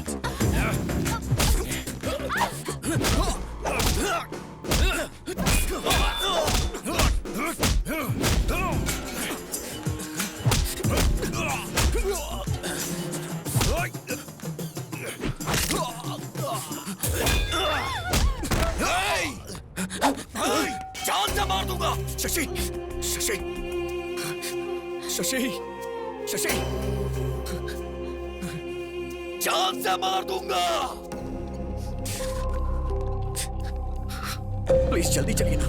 जान से मार दूंगा। शशि, शशि, शशि, शशि, जान से मार दूंगा। प्लीज जल्दी चलिए ना।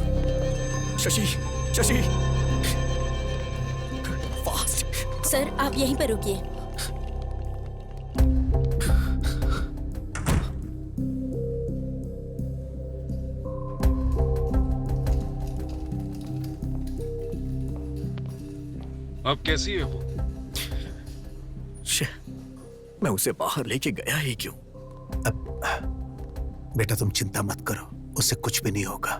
शशि, शशि, फास्ट। सर आप यहीं पर रुकिए। अब कैसी है वो? मैं उसे बाहर लेके गया ही क्यों? अब बेटा तुम चिंता मत करो, उससे कुछ भी नहीं होगा।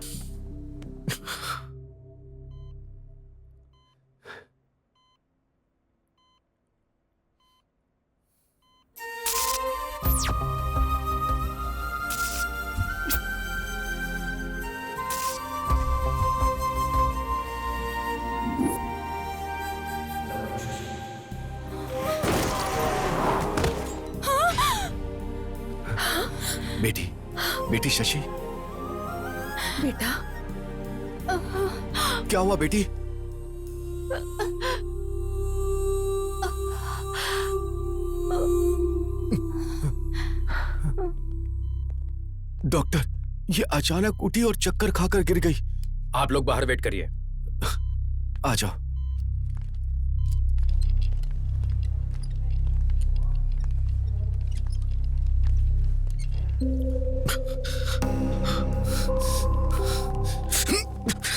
बेटी, बेटी शशि, बेटा क्या हुआ बेटी? डॉक्टर, ये अचानक उठी और चक्कर खाकर गिर गई। आप लोग बाहर वेट करिए। आ जाओ।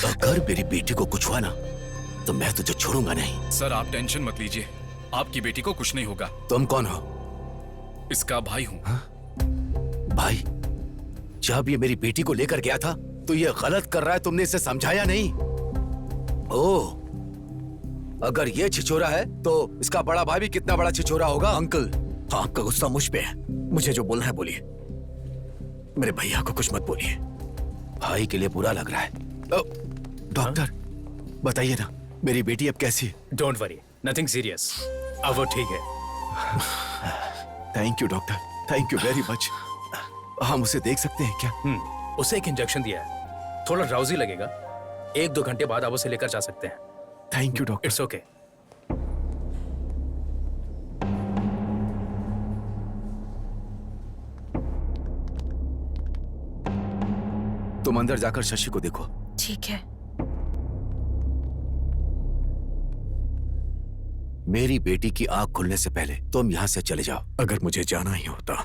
अगर मेरी बेटी को कुछ हुआ ना तो मैं तुझे छोड़ूंगा नहीं। सर आप टेंशन मत लीजिए, आपकी बेटी को कुछ नहीं होगा। तुम कौन हो? इसका भाई हूं। भाई? जब ये मेरी बेटी को लेकर गया था तो ये गलत कर रहा है, तुमने इसे समझाया नहीं? ओह, अगर ये छिछोरा है तो इसका बड़ा भाई भी कितना बड़ा छिछोरा होगा। अंकल, आपका गुस्सा मुझ पे है। मुझे जो बोलना है बोलिए। मेरे भैया को कुछ मत बोलिए। भाई के लिए बुरा लग रहा है। डॉक्टर बताइए ना, मेरी बेटी अब कैसी है? Don't worry, nothing serious. अब वो ठीक है। Thank you doctor, thank you very much. हम उसे देख सकते हैं क्या? उसे एक इंजेक्शन दिया है, थोड़ा ड्राउजी लगेगा। 1-2 घंटे बाद आप उसे लेकर जा सकते हैं। Thank you doctor. It's okay. तुम अंदर जाकर शशि को देखो। ठीक है। मेरी बेटी की आंख खुलने से पहले तुम यहाँ से चले जाओ। अगर मुझे जाना ही होता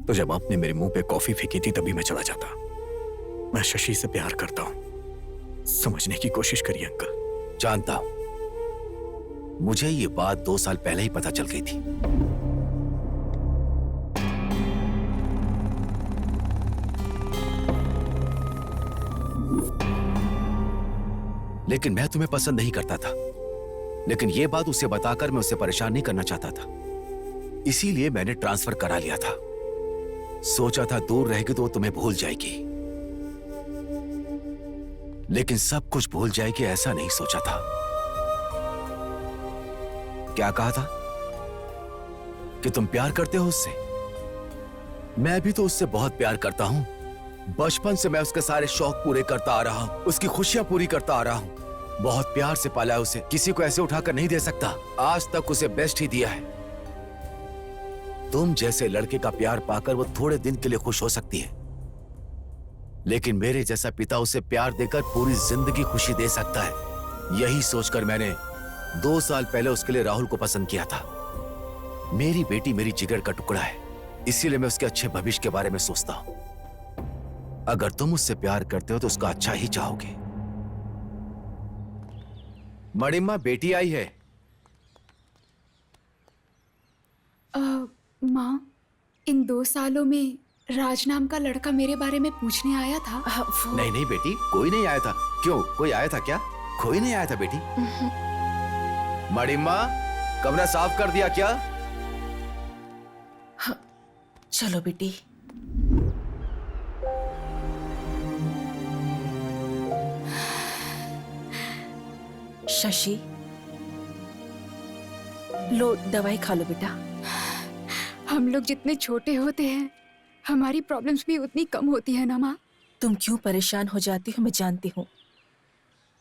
तो जब आपने मेरे मुंह पे कॉफी फेंकी थी तभी मैं चला जाता। मैं शशि से प्यार करता हूं। समझने की कोशिश करिए अंकल। जानता हूं, मुझे ये बात 2 साल पहले ही पता चल गई थी। लेकिन मैं तुम्हें पसंद नहीं करता था। लेकिन यह बात उसे बताकर मैं उसे परेशान नहीं करना चाहता था, इसीलिए मैंने ट्रांसफर करा लिया था। सोचा था दूर रहेगी तो वो तुम्हें भूल जाएगी, लेकिन सब कुछ भूल जाएगी ऐसा नहीं सोचा था। क्या कहा था कि तुम प्यार करते हो उससे? मैं भी तो उससे बहुत प्यार करता हूं। बचपन से मैं उसके सारे शौक पूरे करता आ रहा हूं, उसकी खुशियां पूरी करता आ रहा हूं। बहुत प्यार से पाला है उसे, किसी को ऐसे उठाकर नहीं दे सकता। आज तक उसे बेस्ट ही दिया है। तुम जैसे लड़के का प्यार पाकर वो थोड़े दिन के लिए खुश हो सकती है, लेकिन मेरे जैसा पिता उसे प्यार देकर पूरी जिंदगी खुशी दे सकता है। यही सोचकर मैंने 2 साल पहले उसके लिए राहुल को पसंद किया था। मेरी बेटी मेरी जिगर का टुकड़ा है, इसीलिए मैं उसके अच्छे भविष्य के बारे में सोचता हूं। अगर तुम उससे प्यार करते हो तो उसका अच्छा ही चाहोगे। मणिम्मा, बेटी आई है। माँ, इन 2 सालों में राज नाम का लड़का मेरे बारे में पूछने आया था। नहीं नहीं बेटी, कोई नहीं आया था। क्यों, कोई आया था क्या? कोई नहीं आया था बेटी। मणिम्मा, कमरा साफ कर दिया क्या? हाँ, चलो बेटी। शशि, लो दवाई खा लो बेटा। हम लोग जितने छोटे होते हैं हमारी प्रॉब्लम्स भी उतनी कम होती है ना माँ। तुम क्यों परेशान हो जाती हो मैं जानती हूँ।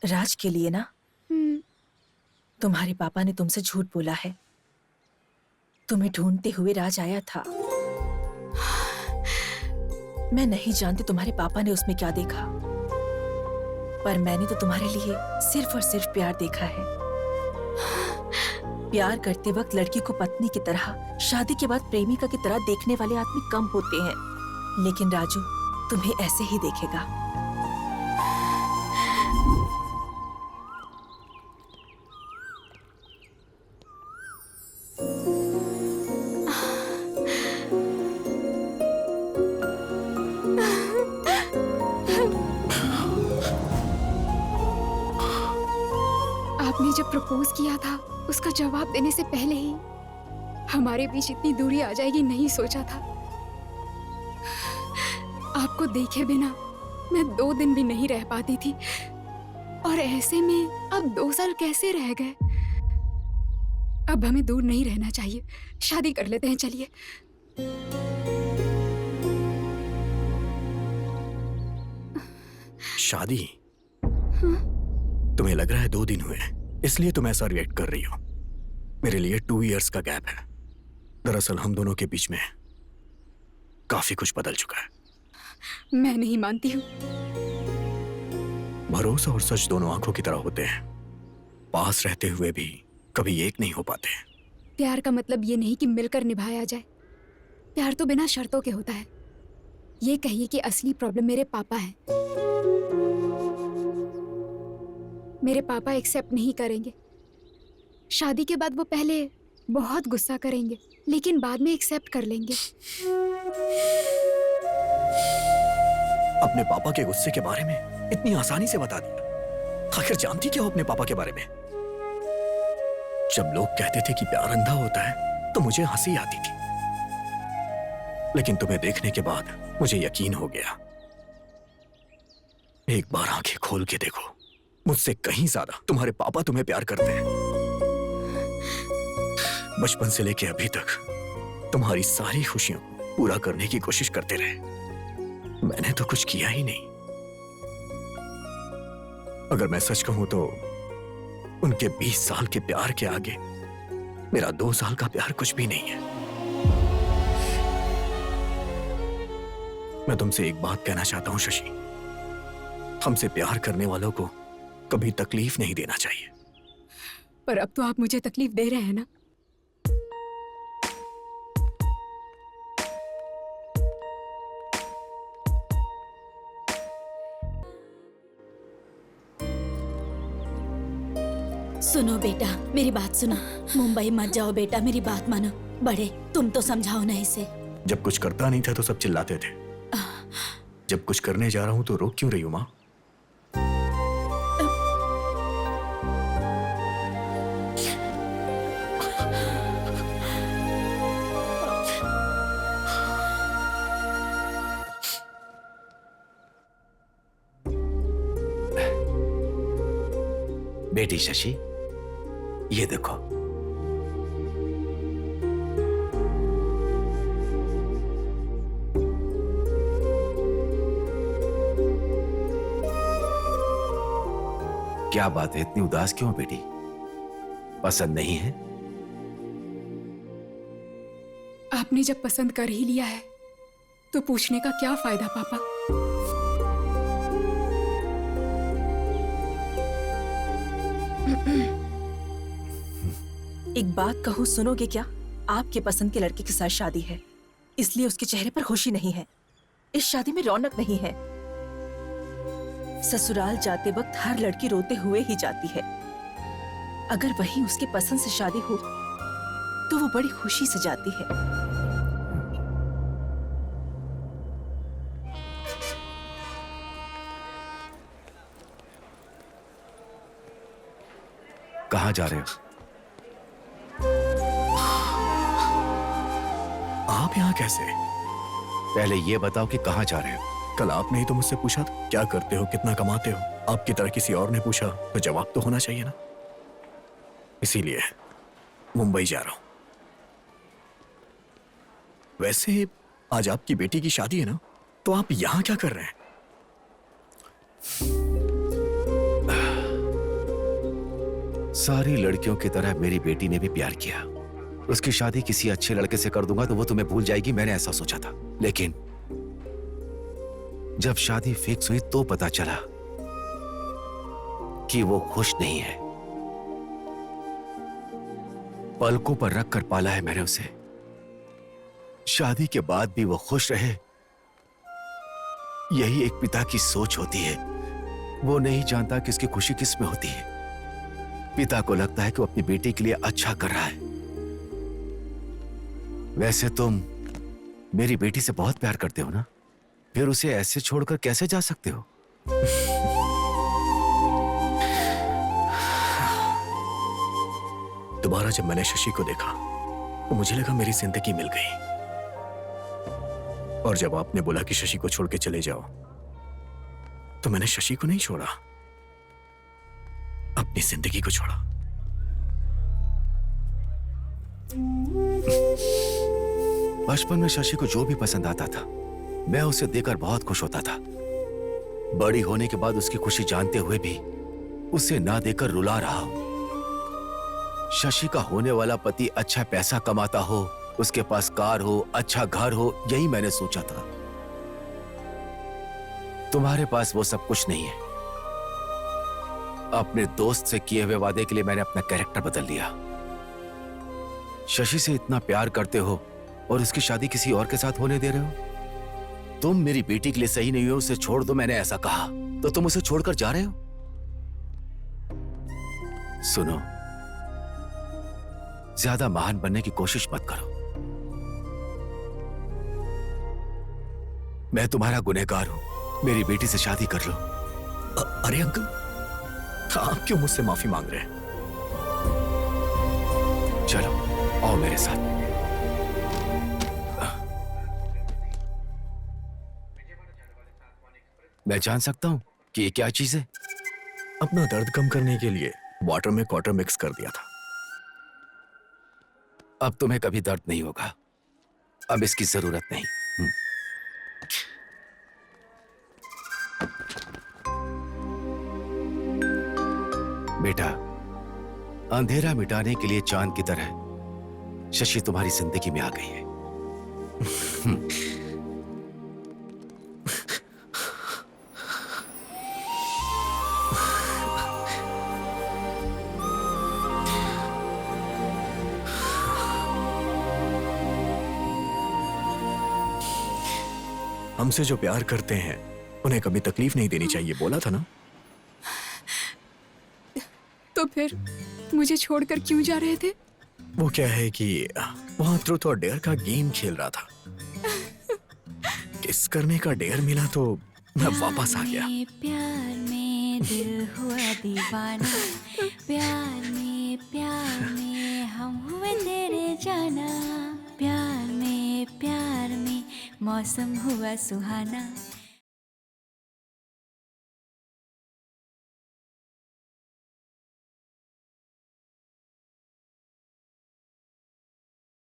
राज के लिए ना। तुम्हारे पापा ने तुमसे झूठ बोला है। तुम्हें ढूंढते हुए राज आया था। मैं नहीं जानती तुम्हारे पापा ने उसमें क्या देखा, पर मैंने तो तुम्हारे लिए सिर्फ और सिर्फ प्यार देखा है। प्यार करते वक्त लड़की को पत्नी की तरह, शादी के बाद प्रेमिका की तरह देखने वाले आदमी कम होते हैं, लेकिन राजू तुम्हें ऐसे ही देखेगा। आपने जब प्रपोज किया था उसका जवाब देने से पहले ही हमारे बीच इतनी दूरी आ जाएगी नहीं सोचा था। आपको देखे बिना मैं 2 दिन भी नहीं रह पाती थी, और ऐसे में अब 2 साल कैसे रह गए। अब हमें दूर नहीं रहना चाहिए, शादी कर लेते हैं। चलिए। शादी? तुम्हें लग रहा है 2 दिन हुए इसलिए तुम ऐसा रिएक्ट कर रही हो। मेरे लिए 2 इयर्स का गैप है। दरअसल हम दोनों के बीच में काफी कुछ बदल चुका है। मैं नहीं मानती हूँ। भरोसा और सच दोनों आंखों की तरह होते हैं, पास रहते हुए भी कभी एक नहीं हो पाते। प्यार का मतलब ये नहीं कि मिलकर निभाया जाए। प्यार तो बिना शर्तों के होता है। ये कहिए कि असली प्रॉब्लम मेरे पापा है। मेरे पापा एक्सेप्ट नहीं करेंगे। शादी के बाद वो पहले बहुत गुस्सा करेंगे, लेकिन बाद में एक्सेप्ट कर लेंगे। अपने पापा के गुस्से के बारे में इतनी आसानी से बता दिया। आखिर जानती क्या हो अपने पापा के बारे में? जब लोग कहते थे कि प्यार अंधा होता है तो मुझे हंसी आती थी, लेकिन तुम्हें देखने के बाद मुझे यकीन हो गया। एक बार आंखें खोल के देखो, मुझसे कहीं ज्यादा तुम्हारे पापा तुम्हें प्यार करते हैं। बचपन से लेके अभी तक तुम्हारी सारी खुशियों को पूरा करने की कोशिश करते रहे। मैंने तो कुछ किया ही नहीं। अगर मैं सच कहूं तो उनके 20 साल के प्यार के आगे मेरा 2 साल का प्यार कुछ भी नहीं है। मैं तुमसे एक बात कहना चाहता हूं शशि, हमसे प्यार करने वालों को कभी तकलीफ नहीं देना चाहिए। पर अब तो आप मुझे तकलीफ दे रहे हैं ना। सुनो बेटा, मेरी बात सुनो। मुंबई मत जाओ बेटा, मेरी बात मानो। बड़े, तुम तो समझाओ ना इसे। जब कुछ करता नहीं था तो सब चिल्लाते थे, जब कुछ करने जा रहा हूं तो रोक क्यों रही हो माँ? बेटी शशि, ये देखो। क्या बात है, इतनी उदास क्यों बेटी? पसंद नहीं है? आपने जब पसंद कर ही लिया है तो पूछने का क्या फायदा पापा? एक बात कहूँ, सुनोगे क्या? आपके पसंद के लड़के के साथ शादी है, इसलिए उसके चेहरे पर खुशी नहीं है। इस शादी में रौनक नहीं है। ससुराल जाते वक्त हर लड़की रोते हुए ही जाती है। अगर वही उसके पसंद से शादी हो तो वो बड़ी खुशी से जाती है। कहाँ जा रहे हो? आप यहाँ कैसे? पहले ये बताओ कि कहाँ जा रहे हो? कल आपने ही तो मुझसे पूछा था क्या करते हो, कितना कमाते हो। आपकी तरह किसी और ने पूछा तो जवाब तो होना चाहिए ना। इसीलिए मुंबई जा रहा हूं। वैसे आज आपकी बेटी की शादी है ना, तो आप यहां क्या कर रहे हैं? सारी लड़कियों की तरह मेरी बेटी ने भी प्यार किया। उसकी शादी किसी अच्छे लड़के से कर दूंगा तो वो तुम्हें भूल जाएगी, मैंने ऐसा सोचा था। लेकिन जब शादी फिक्स हुई तो पता चला कि वो खुश नहीं है। पलकों पर रख कर पाला है मैंने उसे। शादी के बाद भी वो खुश रहे, यही एक पिता की सोच होती है। वो नहीं जानता कि उसकी खुशी किस में होती है। पिता को लगता है कि वो अपनी बेटी के लिए अच्छा कर रहा है। वैसे तुम मेरी बेटी से बहुत प्यार करते हो ना, फिर उसे ऐसे छोड़कर कैसे जा सकते हो? दोबारा जब मैंने शशि को देखा तो मुझे लगा मेरी जिंदगी मिल गई। और जब आपने बोला कि शशि को छोड़ के चले जाओ, तो मैंने शशि को नहीं छोड़ा, अपनी जिंदगी को छोड़ा। बचपन में शशि को जो भी पसंद आता था मैं उसे देकर बहुत खुश होता था। बड़ी होने के बाद उसकी खुशी जानते हुए भी उसे ना देकर रुला रहा हूं। शशि का होने वाला पति अच्छा पैसा कमाता हो, उसके पास कार हो, अच्छा घर हो, यही मैंने सोचा था। तुम्हारे पास वो सब कुछ नहीं है। अपने दोस्त से किए हुए वादे के लिए मैंने अपना कैरेक्टर बदल लिया। शशि से इतना प्यार करते हो और उसकी शादी किसी और के साथ होने दे रहे हो। तुम मेरी बेटी के लिए सही नहीं हो, उसे छोड़ दो, मैंने ऐसा कहा तो तुम उसे छोड़कर जा रहे हो। सुनो, ज्यादा महान बनने की कोशिश मत करो। मैं तुम्हारा गुनहगार हूं, मेरी बेटी से शादी कर लो। अरे अंकल, आप क्यों मुझसे माफी मांग रहे हैं? चलो आओ मेरे साथ। मैं जान सकता हूं कि ये क्या चीज है? अपना दर्द कम करने के लिए वाटर में क्वार्टर मिक्स कर दिया था। अब तुम्हें कभी दर्द नहीं होगा, अब इसकी जरूरत नहीं। बेटा, अंधेरा मिटाने के लिए चांद की तरह शशि तुम्हारी जिंदगी में आ गई है। हमसे जो प्यार करते हैं उन्हें कभी तकलीफ नहीं देनी चाहिए, बोला था ना। तो फिर मुझे छोड़कर क्यों जा रहे थे? वो क्या है कि वहां ट्रूथ और डेयर का गेम खेल रहा था। किस करने का डेयर मिला तो मैं वापस आ गया। प्यार में दिल हुआ दीवाना, प्यार में हम हुए तेरे जाना, प्यार में मौसम हुआ सुहाना।